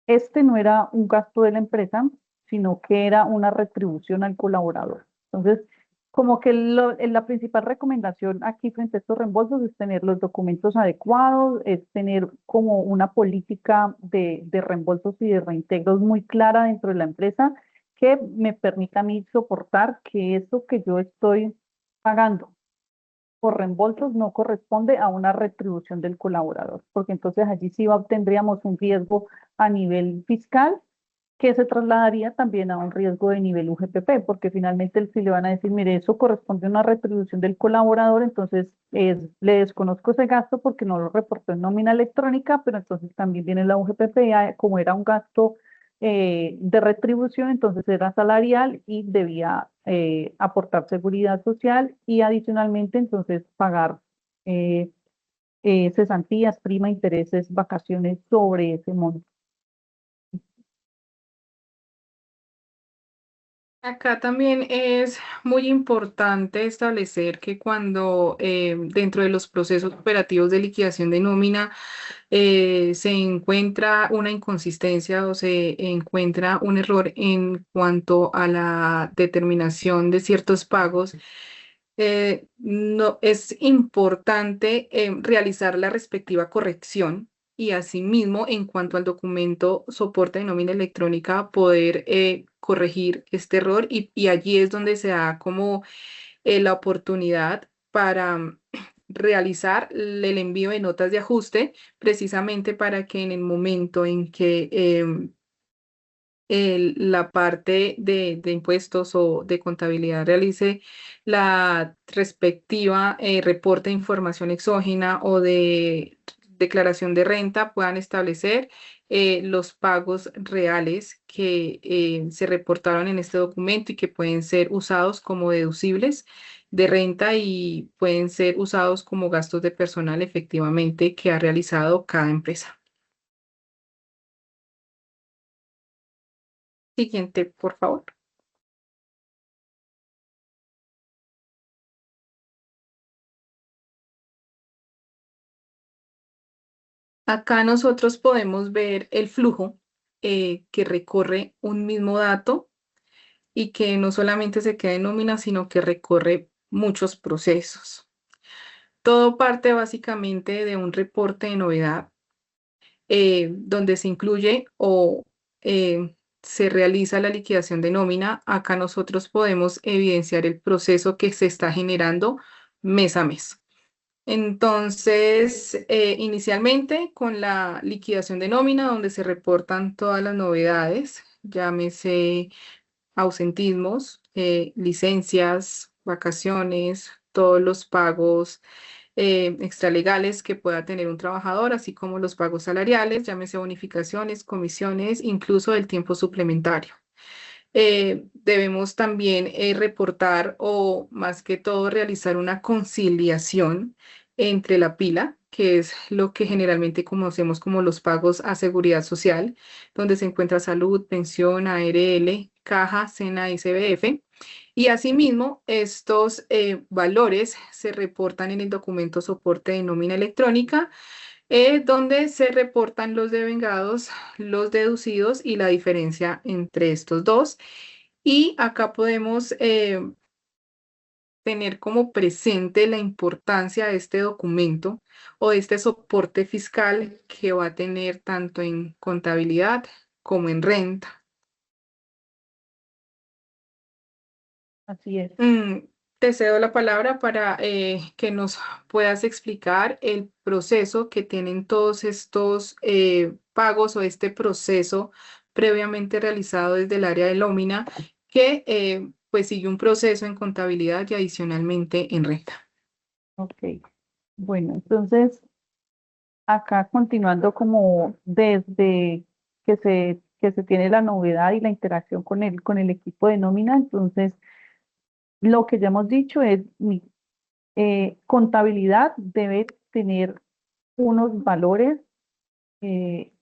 este no era un gasto de la empresa, sino que era una retribución al colaborador. Entonces, como que la principal recomendación aquí frente a estos reembolsos es tener los documentos adecuados, es tener como una política de reembolsos y de reintegros muy clara dentro de la empresa que me permita a mí soportar que eso que yo estoy pagando por reembolsos no corresponde a una retribución del colaborador, porque entonces allí sí obtendríamos un riesgo a nivel fiscal que se trasladaría también a un riesgo de nivel UGPP, porque finalmente si le van a decir, mire, eso corresponde a una retribución del colaborador, entonces le desconozco ese gasto porque no lo reportó en nómina electrónica, pero entonces también viene la UGPP, como era un gasto de retribución, entonces era salarial y debía aportar seguridad social y adicionalmente entonces pagar eh, cesantías, prima, intereses, vacaciones sobre ese monto. Acá también es muy importante establecer que cuando dentro de los procesos operativos de liquidación de nómina se encuentra una inconsistencia o se encuentra un error en cuanto a la determinación de ciertos pagos, no, es importante realizar la respectiva corrección y asimismo en cuanto al documento soporte de nómina electrónica poder corregir este error y allí es donde se da como la oportunidad para realizar el envío de notas de ajuste precisamente para que en el momento en que la parte de impuestos o de contabilidad realice la respectiva reporte de información exógena o de declaración de renta, puedan establecer los pagos reales que se reportaron en este documento y que pueden ser usados como deducibles de renta y pueden ser usados como gastos de personal efectivamente que ha realizado cada empresa. Siguiente, por favor. Acá nosotros podemos ver el flujo que recorre un mismo dato y que no solamente se queda en nómina, sino que recorre muchos procesos. Todo parte básicamente de un reporte de novedad donde se incluye o se realiza la liquidación de nómina. Acá nosotros podemos evidenciar el proceso que se está generando mes a mes. Entonces, inicialmente con la liquidación de nómina, donde se reportan todas las novedades, llámese ausentismos, licencias, vacaciones, todos los pagos extralegales que pueda tener un trabajador, así como los pagos salariales, llámese bonificaciones, comisiones, incluso el tiempo suplementario. Debemos también reportar o más que todo realizar una conciliación entre la pila, que es lo que generalmente conocemos como los pagos a seguridad social, donde se encuentra salud, pensión, ARL, caja, SENA y CBF. Y asimismo, estos valores se reportan en el documento soporte de nómina electrónica donde se reportan los devengados, los deducidos y la diferencia entre estos dos. Y acá podemos tener como presente la importancia de este documento o de este soporte fiscal que va a tener tanto en contabilidad como en renta. Así es. Te cedo la palabra para que nos puedas explicar el proceso que tienen todos estos pagos o este proceso previamente realizado desde el área de nómina que pues sigue un proceso en contabilidad y adicionalmente en renta. Ok, bueno, entonces acá continuando como desde que se tiene la novedad y la interacción con el equipo de nómina, entonces lo que ya hemos dicho es mi contabilidad debe tener unos valores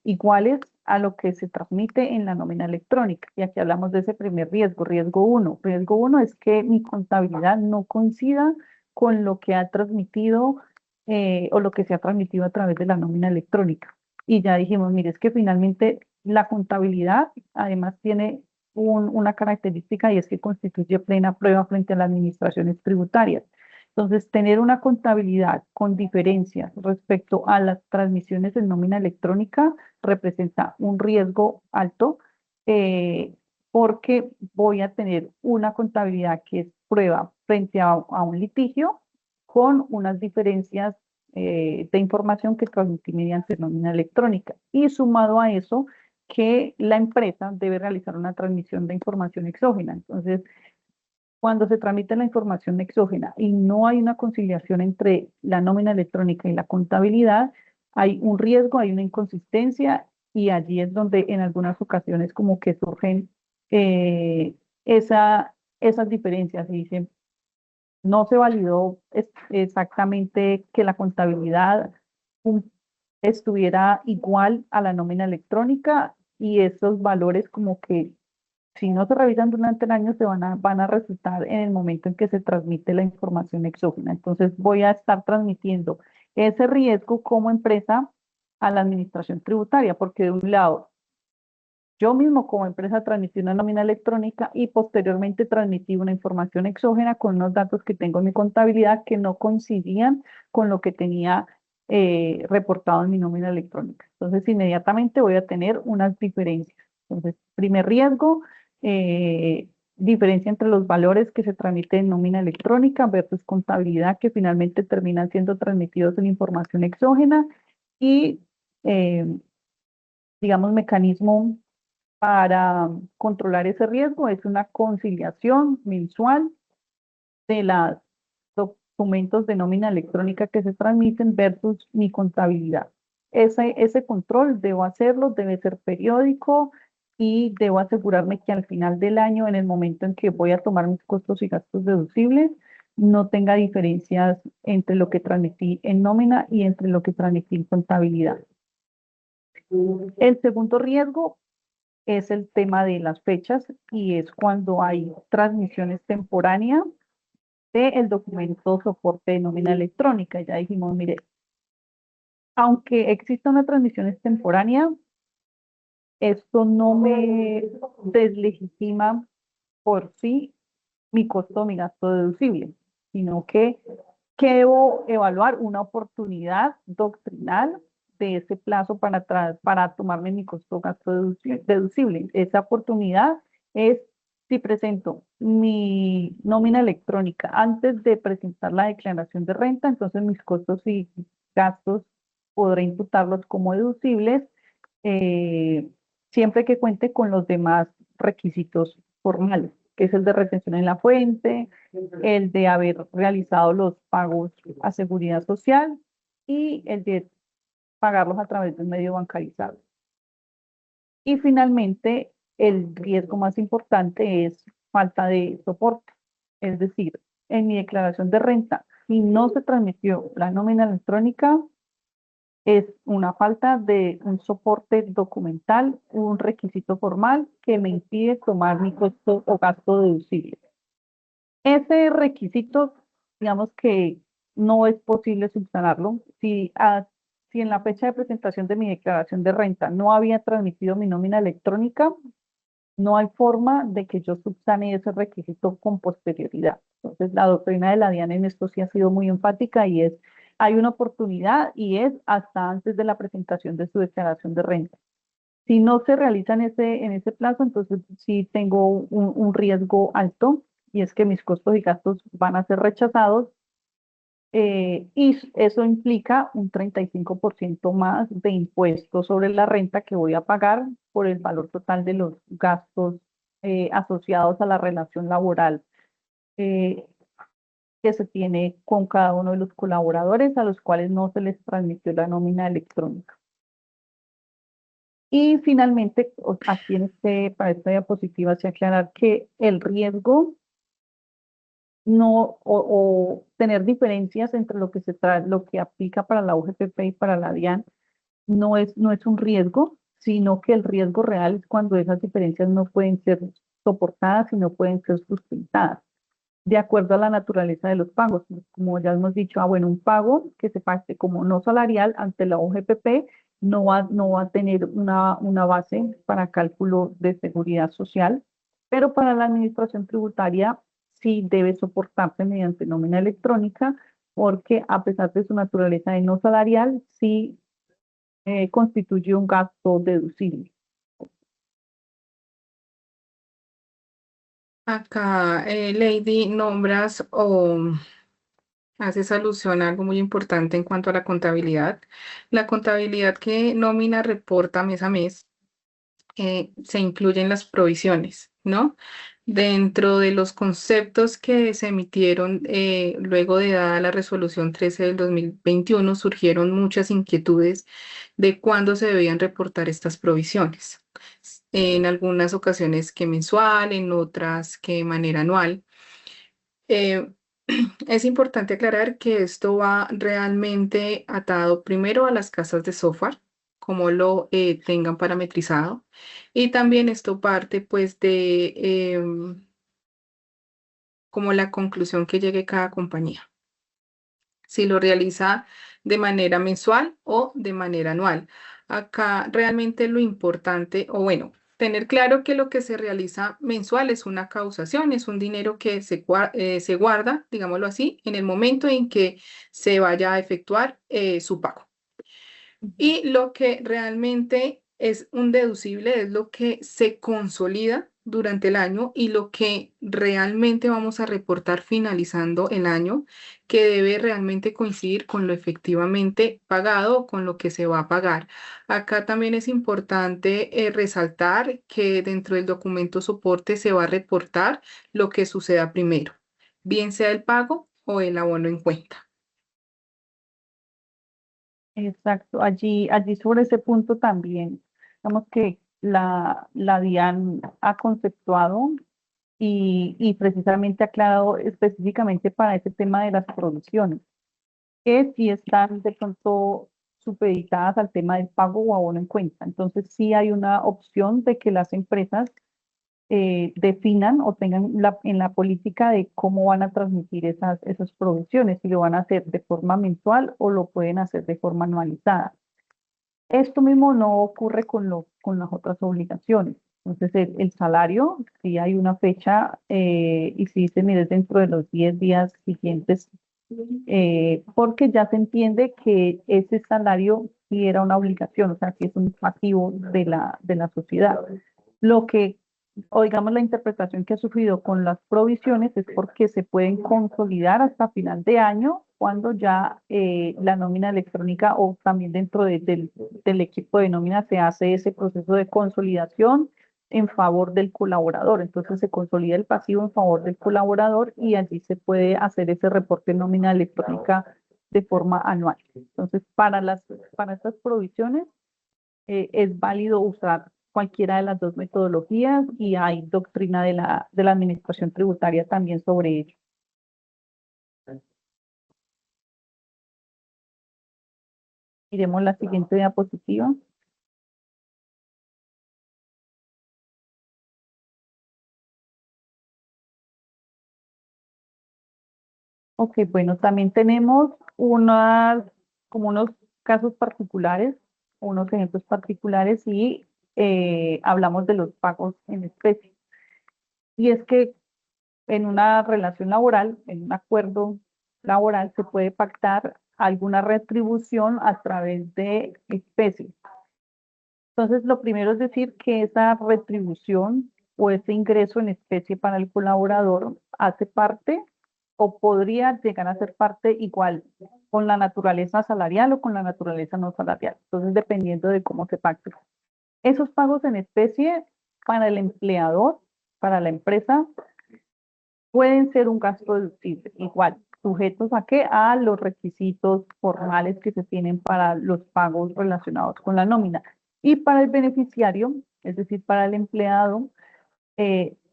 iguales a lo que se transmite en la nómina electrónica. Y aquí hablamos de ese primer riesgo, riesgo uno. Riesgo uno es que mi contabilidad no coincida con lo que ha transmitido o lo que se ha transmitido a través de la nómina electrónica. Y ya dijimos, mire, es que finalmente la contabilidad además tiene una característica y es que constituye plena prueba frente a las administraciones tributarias. Entonces, tener una contabilidad con diferencias respecto a las transmisiones en nómina electrónica representa un riesgo alto porque voy a tener una contabilidad que es prueba frente a un litigio con unas diferencias de información que transmití mediante nómina electrónica. Y sumado a eso, que la empresa debe realizar una transmisión de información exógena. Entonces, cuando se tramita la información exógena y no hay una conciliación entre la nómina electrónica y la contabilidad, hay un riesgo, hay una inconsistencia y allí es donde en algunas ocasiones como que surgen esas diferencias y dicen, no se validó exactamente que la contabilidad estuviera igual a la nómina electrónica y esos valores como que si no se revisan durante el año, van a resultar en el momento en que se transmite la información exógena. Entonces, voy a estar transmitiendo ese riesgo como empresa a la administración tributaria, porque de un lado, yo mismo como empresa transmití una nómina electrónica y posteriormente transmití una información exógena con unos datos que tengo en mi contabilidad que no coincidían con lo que tenía reportado en mi nómina electrónica. Entonces, inmediatamente voy a tener unas diferencias. Entonces, primer riesgo, diferencia entre los valores que se transmiten en nómina electrónica versus contabilidad que finalmente terminan siendo transmitidos en información exógena y, digamos, mecanismo para controlar ese riesgo es una conciliación mensual de los documentos de nómina electrónica que se transmiten versus mi contabilidad. Ese control debo hacerlo, debe ser periódico y debo asegurarme que al final del año, en el momento en que voy a tomar mis costos y gastos deducibles, no tenga diferencias entre lo que transmití en nómina y entre lo que transmití en contabilidad. El segundo riesgo es el tema de las fechas y es cuando hay transmisiones temporáneas del documento soporte de nómina electrónica. Ya dijimos, mire, aunque exista una transmisión extemporánea, esto no me deslegitima por sí mi costo, mi gasto deducible, sino que debo evaluar una oportunidad doctrinal de ese plazo para tomarme mi costo gasto deducible. Esa oportunidad es si presento mi nómina electrónica antes de presentar la declaración de renta, entonces mis costos y gastos podré imputarlos como deducibles eh, siempre que cuente con los demás requisitos formales, que es el de retención en la fuente, el de haber realizado los pagos a seguridad social y el de pagarlos a través del medio bancarizado. Y finalmente, el riesgo más importante es falta de soporte. Es decir, en mi declaración de renta, si no se transmitió la nómina electrónica, es una falta de un soporte documental, un requisito formal que me impide tomar mi costo o gasto deducible. Ese requisito, digamos que no es posible subsanarlo. Si en la fecha de presentación de mi declaración de renta no había transmitido mi nómina electrónica, no hay forma de que yo subsane ese requisito con posterioridad. Entonces, la doctrina de la DIAN en esto sí ha sido muy enfática y es, hay una oportunidad y es hasta antes de la presentación de su declaración de renta. Si no se realiza en ese plazo, entonces sí tengo un riesgo alto y es que mis costos y gastos van a ser rechazados y eso implica un 35% más de impuestos sobre la renta que voy a pagar por el valor total de los gastos asociados a la relación laboral eh, que se tiene con cada uno de los colaboradores a los cuales no se les transmitió la nómina electrónica. Y finalmente, aquí para esta diapositiva se aclarar que el riesgo no, o tener diferencias entre lo que lo que aplica para la UGPP y para la DIAN no es un riesgo, sino que el riesgo real es cuando esas diferencias no pueden ser soportadas y no pueden ser sustentadas de acuerdo a la naturaleza de los pagos. Como ya hemos dicho, bueno, un pago que se pase como no salarial ante la OGPP no va a tener una base para cálculo de seguridad social, pero para la administración tributaria sí debe soportarse mediante nómina electrónica, porque a pesar de su naturaleza de no salarial, sí constituye un gasto deducible. Acá, Lady, nombras o haces alusión a algo muy importante en cuanto a la contabilidad. La contabilidad que nómina reporta mes a mes se incluyen las provisiones, ¿no? Dentro de los conceptos que se emitieron luego de dada la resolución 13 del 2021, surgieron muchas inquietudes de cuándo se debían reportar estas provisiones. En algunas ocasiones que mensual, en otras que de manera anual. Eh, es importante aclarar que esto va realmente atado primero a las casas de software, como lo tengan parametrizado, y también esto parte pues de como la conclusión que llegue cada compañía, si lo realiza de manera mensual o de manera anual. Acá realmente lo importante, o bueno, tener claro que lo que se realiza mensual es una causación, es un dinero que se guarda, digámoslo así, en el momento en que se vaya a efectuar su pago. Y lo que realmente es un deducible es lo que se consolida durante el año y lo que realmente vamos a reportar finalizando el año, que debe realmente coincidir con lo efectivamente pagado o con lo que se va a pagar. Acá también es importante resaltar que dentro del documento soporte se va a reportar lo que suceda primero, bien sea el pago o el abono en cuenta. Exacto, allí sobre ese punto también, digamos que la DIAN ha conceptuado y precisamente ha aclarado específicamente para ese tema de las provisiones, que sí están de pronto supeditadas al tema del pago o abono en cuenta. Entonces sí hay una opción de que las empresas definan o tengan en la política de cómo van a transmitir esas provisiones, si lo van a hacer de forma mensual o lo pueden hacer de forma anualizada. Esto mismo no ocurre con las otras obligaciones. Entonces, el salario, si hay una fecha y si se mide dentro de los 10 días siguientes, porque ya se entiende que ese salario sí era una obligación, o sea, que es un pasivo de la sociedad. Lo que, o digamos, la interpretación que ha sufrido con las provisiones es porque se pueden consolidar hasta final de año, cuando ya la nómina electrónica o también dentro del equipo de nómina se hace ese proceso de consolidación en favor del colaborador. Entonces se consolida el pasivo en favor del colaborador y allí se puede hacer ese reporte de nómina electrónica de forma anual. Entonces, para estas provisiones es válido usar cualquiera de las dos metodologías y hay doctrina de la administración tributaria también sobre ello. Miremos la siguiente diapositiva. Ok, bueno, también tenemos como unos casos particulares, unos ejemplos particulares y hablamos de los pagos en especie. Y es que en una relación laboral, en un acuerdo laboral, se puede pactar alguna retribución a través de especie. Entonces, lo primero es decir que esa retribución o ese ingreso en especie para el colaborador hace parte o podría llegar a ser parte igual con la naturaleza salarial o con la naturaleza no salarial. Entonces, dependiendo de cómo se pacte. Esos pagos en especie para el empleador, para la empresa, pueden ser un gasto deducible, igual, sujetos a qué, a los requisitos formales que se tienen para los pagos relacionados con la nómina. Y para el beneficiario, es decir, para el empleado,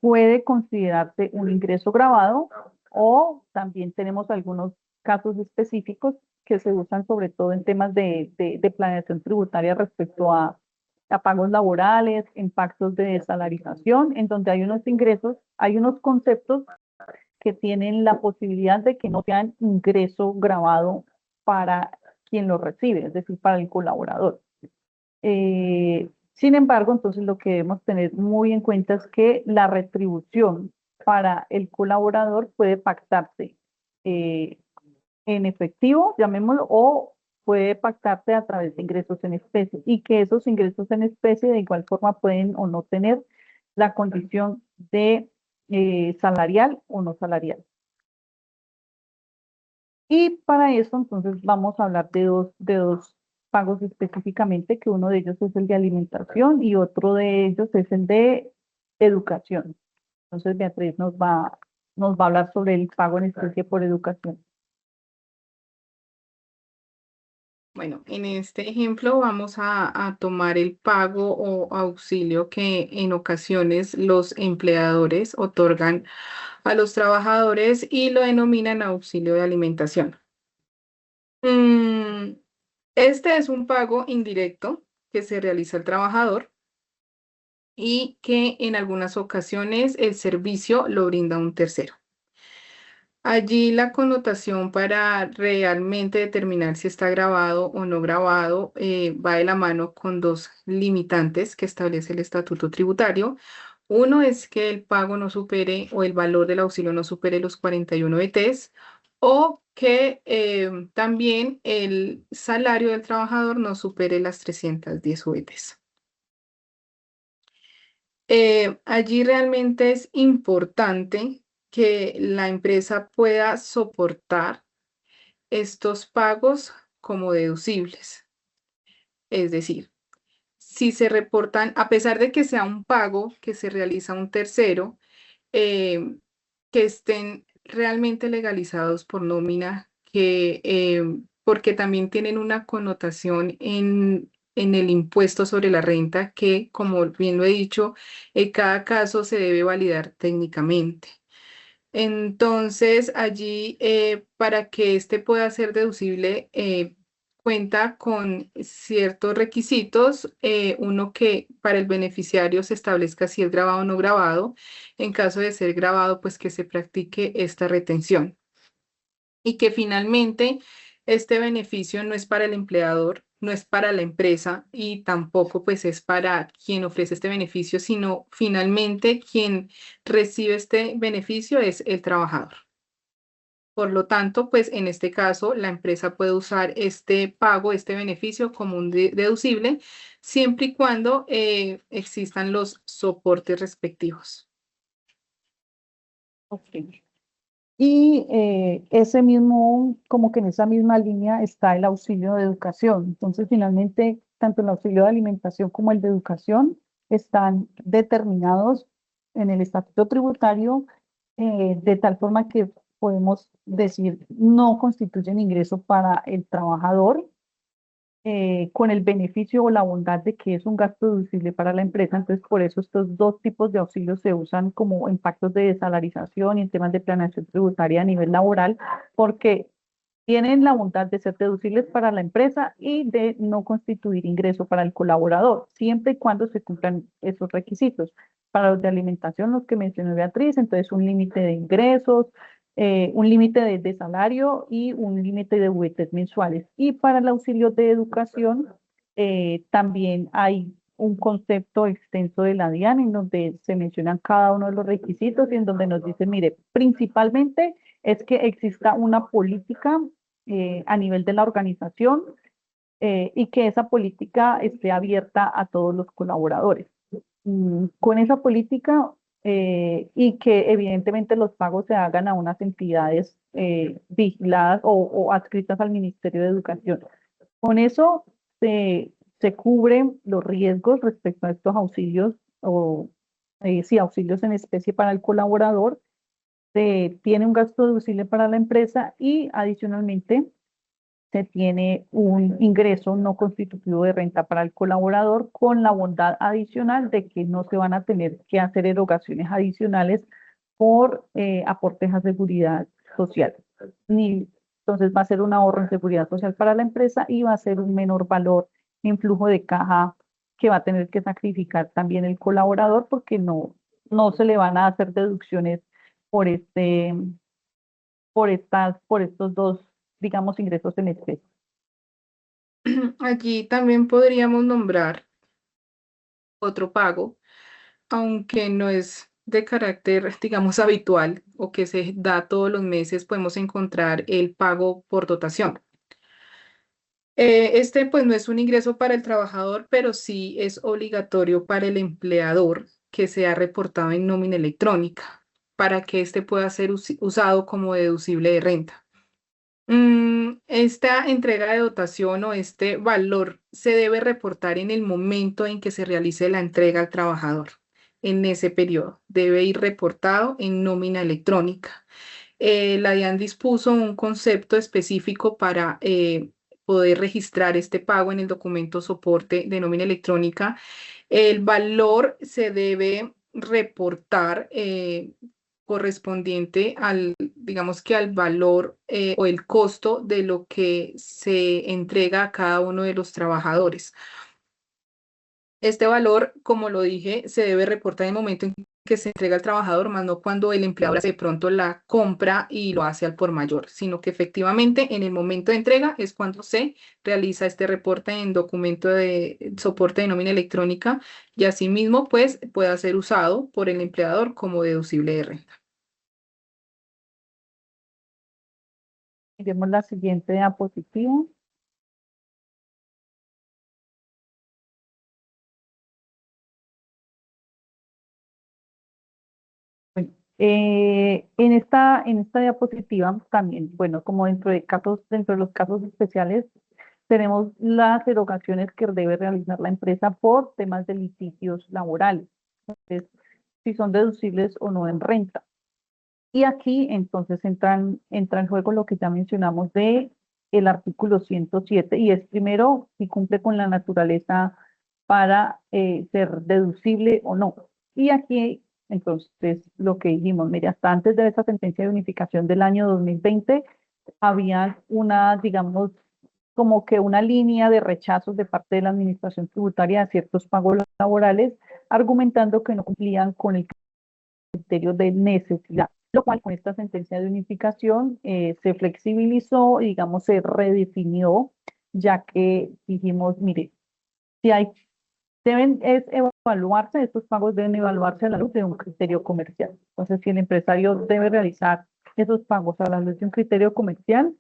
puede considerarse un ingreso grabado o también tenemos algunos casos específicos que se usan sobre todo en temas de planeación tributaria respecto a pagos laborales, en pactos de desalarización, en donde hay unos ingresos, hay unos conceptos que tienen la posibilidad de que no sean ingreso grabado para quien lo recibe, es decir, para el colaborador. Sin embargo, entonces lo que debemos tener muy en cuenta es que la retribución para el colaborador puede pactarse en efectivo, llamémoslo, o puede pactarse a través de ingresos en especie y que esos ingresos en especie de igual forma pueden o no tener la condición de salarial o no salarial. Y para eso entonces vamos a hablar de dos pagos específicamente, que uno de ellos es el de alimentación y otro de ellos es el de educación. Entonces Beatriz nos va a hablar sobre el pago en especie por educación. Bueno, en este ejemplo vamos a tomar el pago o auxilio que en ocasiones los empleadores otorgan a los trabajadores y lo denominan auxilio de alimentación. Este es un pago indirecto que se realiza al trabajador y que en algunas ocasiones el servicio lo brinda un tercero. Allí la connotación para realmente determinar si está grabado o no grabado va de la mano con dos limitantes que establece el Estatuto Tributario. Uno es que el pago no supere o el valor del auxilio no supere los 41 BTs o que también el salario del trabajador no supere las 310 UETs. Allí realmente es importante que la empresa pueda soportar estos pagos como deducibles. Es decir, si se reportan, a pesar de que sea un pago que se realiza a un tercero, que estén realmente legalizados por nómina, porque también tienen una connotación en el impuesto sobre la renta que, como bien lo he dicho, en cada caso se debe validar técnicamente. Entonces, allí, para que este pueda ser deducible, cuenta con ciertos requisitos. Uno, que para el beneficiario se establezca si es grabado o no grabado. En caso de ser grabado, pues que se practique esta retención. Y que finalmente este beneficio no es para el empleador, no es para la empresa y tampoco pues es para quien ofrece este beneficio, sino finalmente quien recibe este beneficio es el trabajador. Por lo tanto, pues en este caso, la empresa puede usar este pago, este beneficio como un deducible, siempre y cuando existan los soportes respectivos. Ok. Y ese mismo, como que en esa misma línea está el auxilio de educación. Entonces, finalmente, tanto el auxilio de alimentación como el de educación están determinados en el estatuto tributario de tal forma que podemos decir no constituyen ingreso para el trabajador, con el beneficio o la bondad de que es un gasto deducible para la empresa. Entonces, por eso estos dos tipos de auxilios se usan como en pactos de desalarización y en temas de planeación tributaria a nivel laboral, porque tienen la bondad de ser deducibles para la empresa y de no constituir ingreso para el colaborador, siempre y cuando se cumplan esos requisitos. Para los de alimentación, los que mencionó Beatriz, entonces un límite de ingresos, un límite de salario y un límite de UETs mensuales. Y para el auxilio de educación, también hay un concepto extenso de la DIAN en donde se mencionan cada uno de los requisitos y en donde nos dice, mire, principalmente es que exista una política a nivel de la organización y que esa política esté abierta a todos los colaboradores. Con esa política y que evidentemente los pagos se hagan a unas entidades vigiladas o adscritas al Ministerio de Educación. Con eso se cubren los riesgos respecto a estos auxilios o sí, auxilios en especie para el colaborador, se tiene un gasto deducible para la empresa y adicionalmente se tiene un ingreso no constitutivo de renta para el colaborador con la bondad adicional de que no se van a tener que hacer erogaciones adicionales por aportes a seguridad social. Entonces va a ser un ahorro en seguridad social para la empresa y va a ser un menor valor en flujo de caja que va a tener que sacrificar también el colaborador porque no se le van a hacer deducciones por por estos dos, digamos, ingresos en especie. Aquí también podríamos nombrar otro pago, aunque no es de carácter, digamos, habitual o que se da todos los meses, podemos encontrar el pago por dotación. Este pues no es un ingreso para el trabajador, pero sí es obligatorio para el empleador que sea reportado en nómina electrónica para que este pueda ser usado como deducible de renta. Esta entrega de dotación o este valor se debe reportar en el momento en que se realice la entrega al trabajador. En ese periodo debe ir reportado en nómina electrónica. La DIAN dispuso un concepto específico para poder registrar este pago en el documento soporte de nómina electrónica. El valor se debe reportar correspondiente al, digamos que al valor o el costo de lo que se entrega a cada uno de los trabajadores. Este valor, como lo dije, se debe reportar en el momento en que se entrega al trabajador, más no cuando el empleador hace de pronto la compra y lo hace al por mayor, sino que efectivamente en el momento de entrega es cuando se realiza este reporte en documento de soporte de nómina electrónica y asimismo pues pueda ser usado por el empleador como deducible de renta. Miremos la siguiente diapositiva. Bueno, en esta diapositiva también, bueno, como dentro de los casos especiales, tenemos las erogaciones que debe realizar la empresa por temas de litigios laborales, entonces, si son deducibles o no en renta. Y aquí entonces entra en juego lo que ya mencionamos de el artículo 107 y es primero si cumple con la naturaleza para ser deducible o no. Y aquí entonces lo que dijimos, mire, hasta antes de esa sentencia de unificación del año 2020 había una, digamos, como que una línea de rechazos de parte de la administración tributaria a ciertos pagos laborales, argumentando que no cumplían con el criterio de necesidad, lo cual con esta sentencia de unificación se flexibilizó y digamos se redefinió, ya que dijimos, mire, si hay, evaluarse, estos pagos deben evaluarse a la luz de un criterio comercial. Entonces, si el empresario debe realizar esos pagos a la luz de un criterio comercial,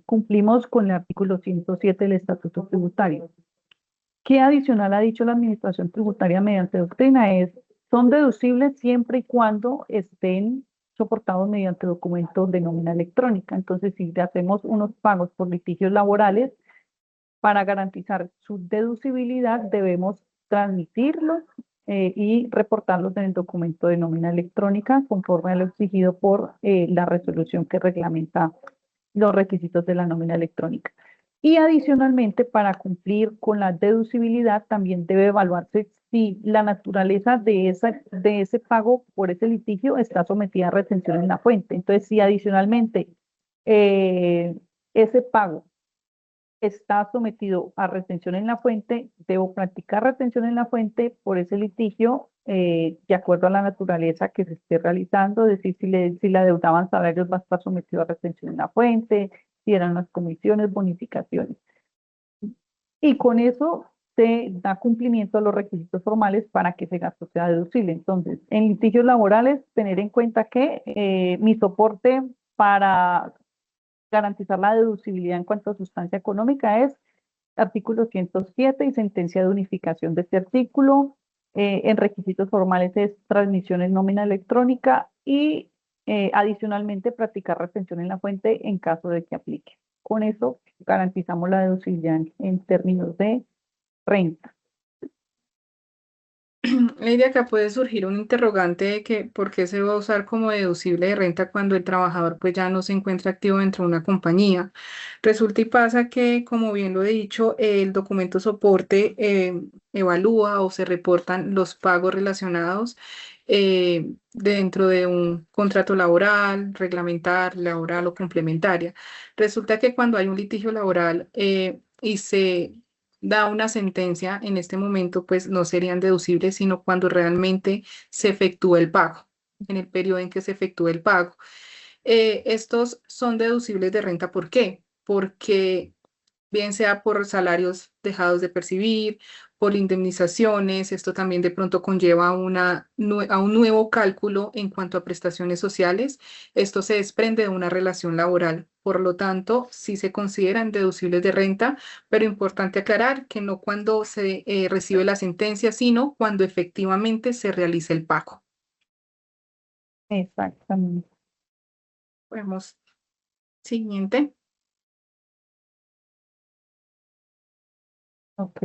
cumplimos con el artículo 107 del Estatuto Tributario. ¿Qué adicional ha dicho la Administración Tributaria mediante doctrina? Son deducibles siempre y cuando estén soportados mediante documentos de nómina electrónica. Entonces, si le hacemos unos pagos por litigios laborales, para garantizar su deducibilidad debemos transmitirlos y reportarlos en el documento de nómina electrónica conforme a lo exigido por la resolución que reglamenta los requisitos de la nómina electrónica. Y adicionalmente, para cumplir con la deducibilidad, también debe evaluarse si la naturaleza de ese pago por ese litigio está sometida a retención en la fuente. Entonces, si adicionalmente ese pago está sometido a retención en la fuente, debo practicar retención en la fuente por ese litigio de acuerdo a la naturaleza que se esté realizando, es decir, si la deuda en salarios va a estar sometido a retención en la fuente, si eran las comisiones, bonificaciones. Y con eso se da cumplimiento a los requisitos formales para que ese gasto sea deducible. Entonces, en litigios laborales, tener en cuenta que mi soporte para garantizar la deducibilidad en cuanto a sustancia económica es artículo 107 y sentencia de unificación de este artículo, En requisitos formales es transmisión en nómina electrónica y adicionalmente practicar retención en la fuente en caso de que aplique. Con eso garantizamos la deducibilidad en términos de renta. Lady, acá puede surgir un interrogante de que por qué se va a usar como deducible de renta cuando el trabajador pues ya no se encuentra activo dentro de una compañía. Resulta y pasa que, como bien lo he dicho, el documento soporte evalúa o se reportan los pagos relacionados dentro de un contrato laboral, reglamentar, laboral o complementaria. Resulta que cuando hay un litigio laboral y se da una sentencia, en este momento pues no serían deducibles, sino cuando realmente se efectúa el pago, en el periodo en que se efectúa el pago. Estos son deducibles de renta, ¿por qué? Porque bien sea por salarios dejados de percibir, por indemnizaciones, esto también de pronto conlleva a un nuevo cálculo en cuanto a prestaciones sociales. Esto se desprende de una relación laboral, por lo tanto, sí se consideran deducibles de renta, pero importante aclarar que no cuando se recibe la sentencia, sino cuando efectivamente se realiza el pago. Exactamente. Vemos. Siguiente. Ok.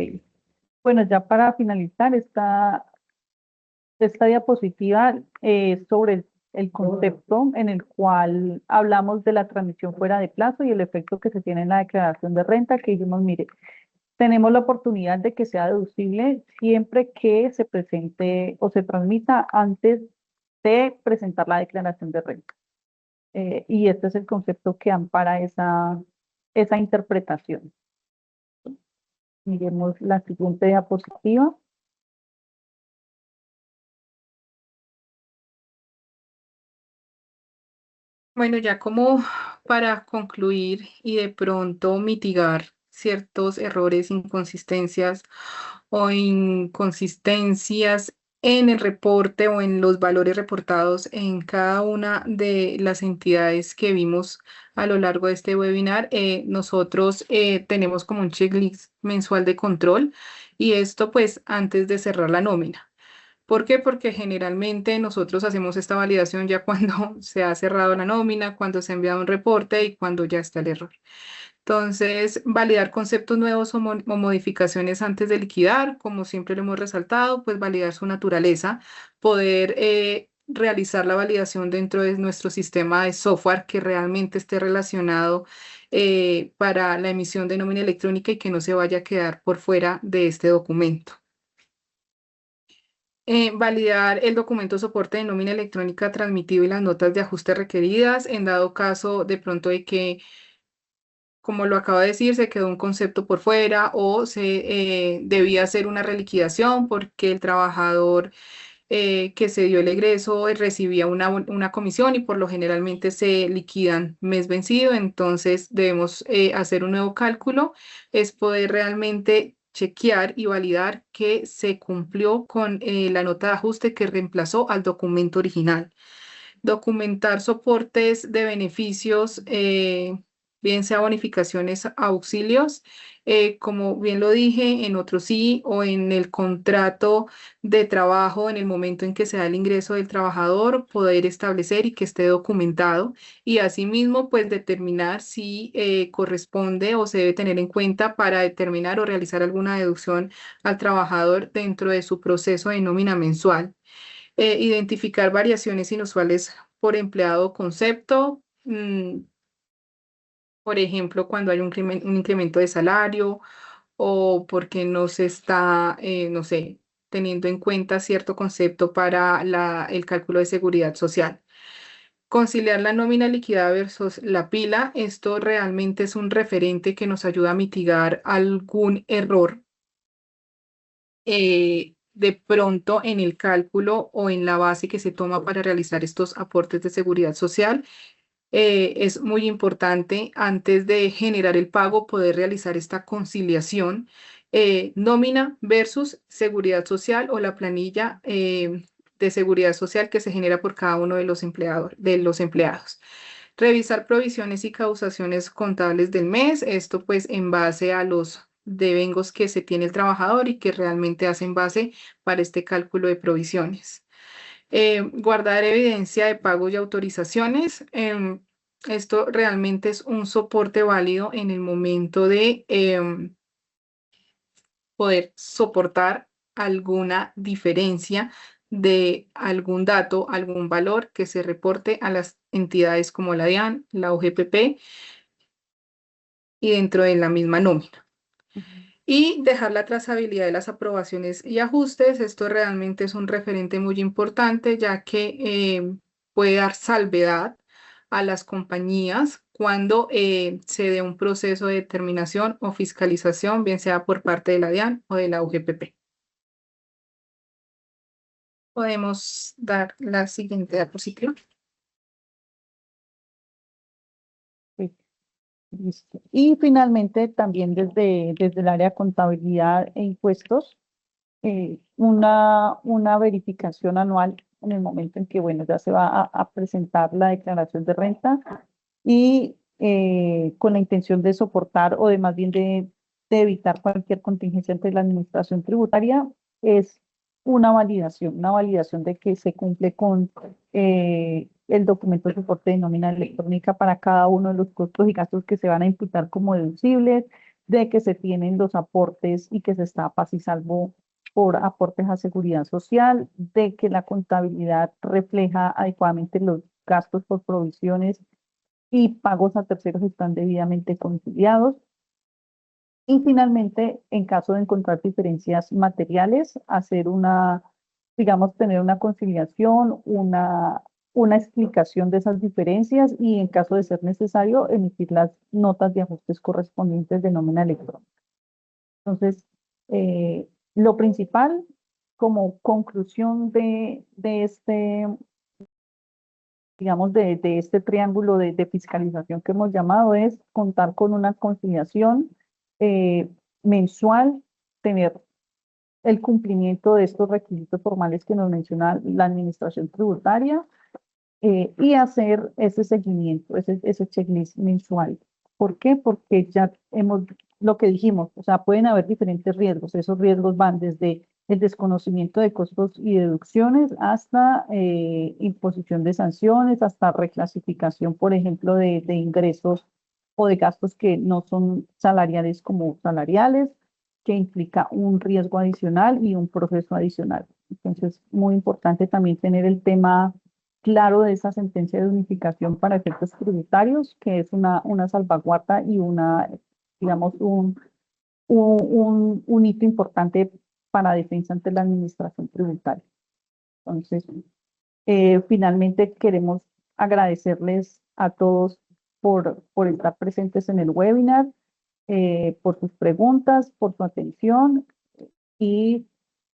Bueno, ya para finalizar esta diapositiva sobre el concepto en el cual hablamos de la transmisión fuera de plazo y el efecto que se tiene en la declaración de renta, que dijimos, mire, tenemos la oportunidad de que sea deducible siempre que se presente o se transmita antes de presentar la declaración de renta. Y este es el concepto que ampara esa interpretación. Miremos la siguiente diapositiva. Bueno, ya como para concluir y de pronto mitigar ciertos errores, inconsistencias o inconsistencias en el reporte o en los valores reportados en cada una de las entidades que vimos a lo largo de este webinar, nosotros tenemos como un checklist mensual de control y esto pues antes de cerrar la nómina. ¿Por qué? Porque generalmente nosotros hacemos esta validación ya cuando se ha cerrado la nómina, cuando se ha enviado un reporte y cuando ya está el error. Entonces, validar conceptos nuevos o modificaciones antes de liquidar, como siempre lo hemos resaltado, pues validar su naturaleza, poder realizar la validación dentro de nuestro sistema de software que realmente esté relacionado para la emisión de nómina electrónica y que no se vaya a quedar por fuera de este documento. Validar el documento soporte de nómina electrónica transmitido y las notas de ajuste requeridas en dado caso de pronto de que, como lo acabo de decir, se quedó un concepto por fuera o se debía hacer una reliquidación porque el trabajador que se dio el egreso recibía una comisión y por lo generalmente se liquidan mes vencido, entonces debemos hacer un nuevo cálculo, es poder realmente chequear y validar que se cumplió con la nota de ajuste que reemplazó al documento original. Documentar soportes de beneficios, bien sea bonificaciones, auxilios, como bien lo dije, en otro sí o en el contrato de trabajo, en el momento en que se da el ingreso del trabajador, poder establecer y que esté documentado y asimismo pues determinar si corresponde o se debe tener en cuenta para determinar o realizar alguna deducción al trabajador dentro de su proceso de nómina mensual. Identificar variaciones inusuales por empleado o concepto, por ejemplo, cuando hay un incremento de salario o porque no se está, no sé, teniendo en cuenta cierto concepto para el cálculo de seguridad social. Conciliar la nómina liquidada versus la pila, esto realmente es un referente que nos ayuda a mitigar algún error de pronto en el cálculo o en la base que se toma para realizar estos aportes de seguridad social. Es muy importante antes de generar el pago poder realizar esta conciliación nómina versus seguridad social o la planilla de seguridad social que se genera por cada uno de los empleados. Revisar provisiones y causaciones contables del mes, esto pues en base a los devengos que se tiene el trabajador y que realmente hacen base para este cálculo de provisiones. Guardar evidencia de pagos y autorizaciones. Esto realmente es un soporte válido en el momento de poder soportar alguna diferencia de algún dato, algún valor que se reporte a las entidades como la DIAN, la UGPP y dentro de la misma nómina. Y dejar la trazabilidad de las aprobaciones y ajustes. Esto realmente es un referente muy importante, ya que puede dar salvedad a las compañías cuando se dé un proceso de determinación o fiscalización, bien sea por parte de la DIAN o de la UGPP. Podemos dar la siguiente diapositiva. Listo. Y finalmente, también desde el área de contabilidad e impuestos, una verificación anual en el momento en que, bueno, ya se va a presentar la declaración de renta y con la intención de soportar o de más bien de evitar cualquier contingencia ante la administración tributaria, es una validación de que se cumple con el documento de soporte de nómina electrónica para cada uno de los costos y gastos que se van a imputar como deducibles, de que se tienen los aportes y que se está a paz y salvo por aportes a seguridad social, de que la contabilidad refleja adecuadamente los gastos por provisiones y pagos a terceros están debidamente conciliados. Y finalmente, en caso de encontrar diferencias materiales, hacer digamos, tener una conciliación, una explicación de esas diferencias y en caso de ser necesario, emitir las notas de ajustes correspondientes de nómina electrónica. Entonces, lo principal como conclusión de este, digamos, de este triángulo de fiscalización que hemos llamado es contar con una conciliación mensual, tener el cumplimiento de estos requisitos formales que nos menciona la administración tributaria y hacer ese seguimiento, ese checklist mensual. ¿Por qué? Porque ya lo que dijimos, o sea, pueden haber diferentes riesgos. Esos riesgos van desde el desconocimiento de costos y deducciones hasta imposición de sanciones, hasta reclasificación, por ejemplo, de ingresos o de gastos que no son salariales como salariales, que implica un riesgo adicional y un proceso adicional. Entonces, muy importante también tener el tema claro de esa sentencia de unificación para efectos tributarios, que es una salvaguarda y digamos, un hito importante para defensa ante la administración tributaria. Entonces, finalmente queremos agradecerles a todos por estar presentes en el webinar, por sus preguntas, por su atención y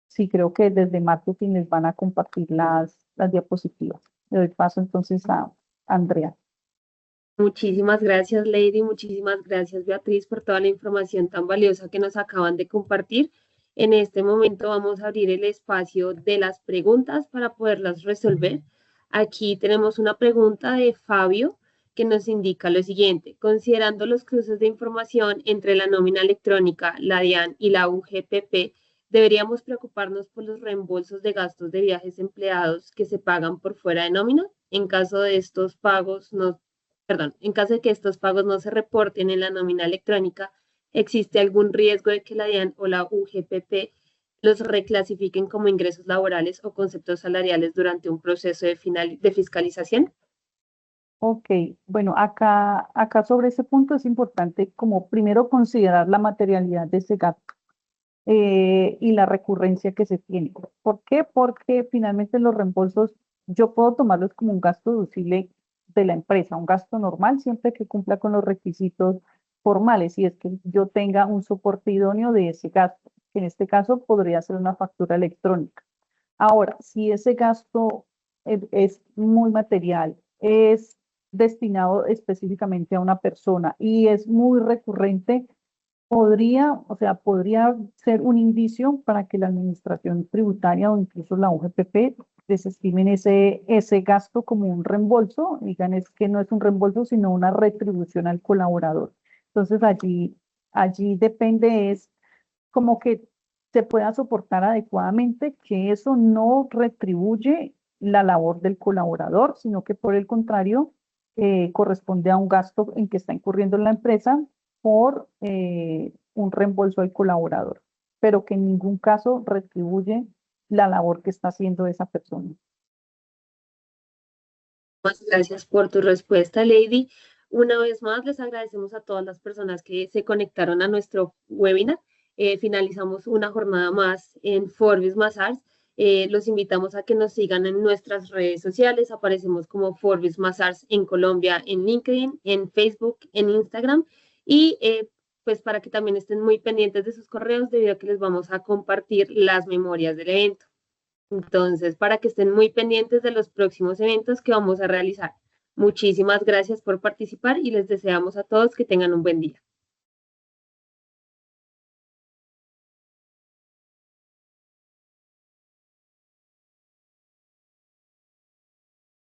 sí creo que desde marketing les van a compartir las diapositivas. Le doy paso entonces a Andrea. Muchísimas gracias, Lady. Muchísimas gracias, Beatriz, por toda la información tan valiosa que nos acaban de compartir. En este momento vamos a abrir el espacio de las preguntas para poderlas resolver. Aquí tenemos una pregunta de Fabio que nos indica lo siguiente. Considerando los cruces de información entre la nómina electrónica, la DIAN y la UGPP, ¿deberíamos preocuparnos por los reembolsos de gastos de viajes empleados que se pagan por fuera de nómina? En caso de estos pagos, en caso de que estos pagos no se reporten en la nómina electrónica, ¿existe algún riesgo de que la DIAN o la UGPP los reclasifiquen como ingresos laborales o conceptos salariales durante un proceso de fiscalización? Ok, bueno, acá sobre ese punto es importante como primero considerar la materialidad de ese gasto y la recurrencia que se tiene. ¿Por qué? Porque finalmente los reembolsos yo puedo tomarlos como un gasto deducible de la empresa, un gasto normal siempre que cumpla con los requisitos formales y es que yo tenga un soporte idóneo de ese gasto, que en este caso podría ser una factura electrónica. Ahora, si ese gasto es muy material, es destinado específicamente a una persona y es muy recurrente, podría ser un indicio para que la administración tributaria o incluso la UGPP desestimen ese gasto como un reembolso, digan es que no es un reembolso, sino una retribución al colaborador. Entonces allí depende es como que se pueda soportar adecuadamente, que eso no retribuye la labor del colaborador, sino que por el contrario, corresponde a un gasto en que está incurriendo la empresa por un reembolso al colaborador, pero que en ningún caso retribuye la labor que está haciendo esa persona. Muchas gracias por tu respuesta, Lady. Una vez más, les agradecemos a todas las personas que se conectaron a nuestro webinar. Finalizamos una jornada más en Forbes Mazars. Los invitamos a que nos sigan en nuestras redes sociales. Aparecemos como Forbes Mazars en Colombia, en LinkedIn, en Facebook, en Instagram. Y pues para que también estén muy pendientes de sus correos, debido a que les vamos a compartir las memorias del evento. Entonces, para que estén muy pendientes de los próximos eventos que vamos a realizar. Muchísimas gracias por participar y les deseamos a todos que tengan un buen día.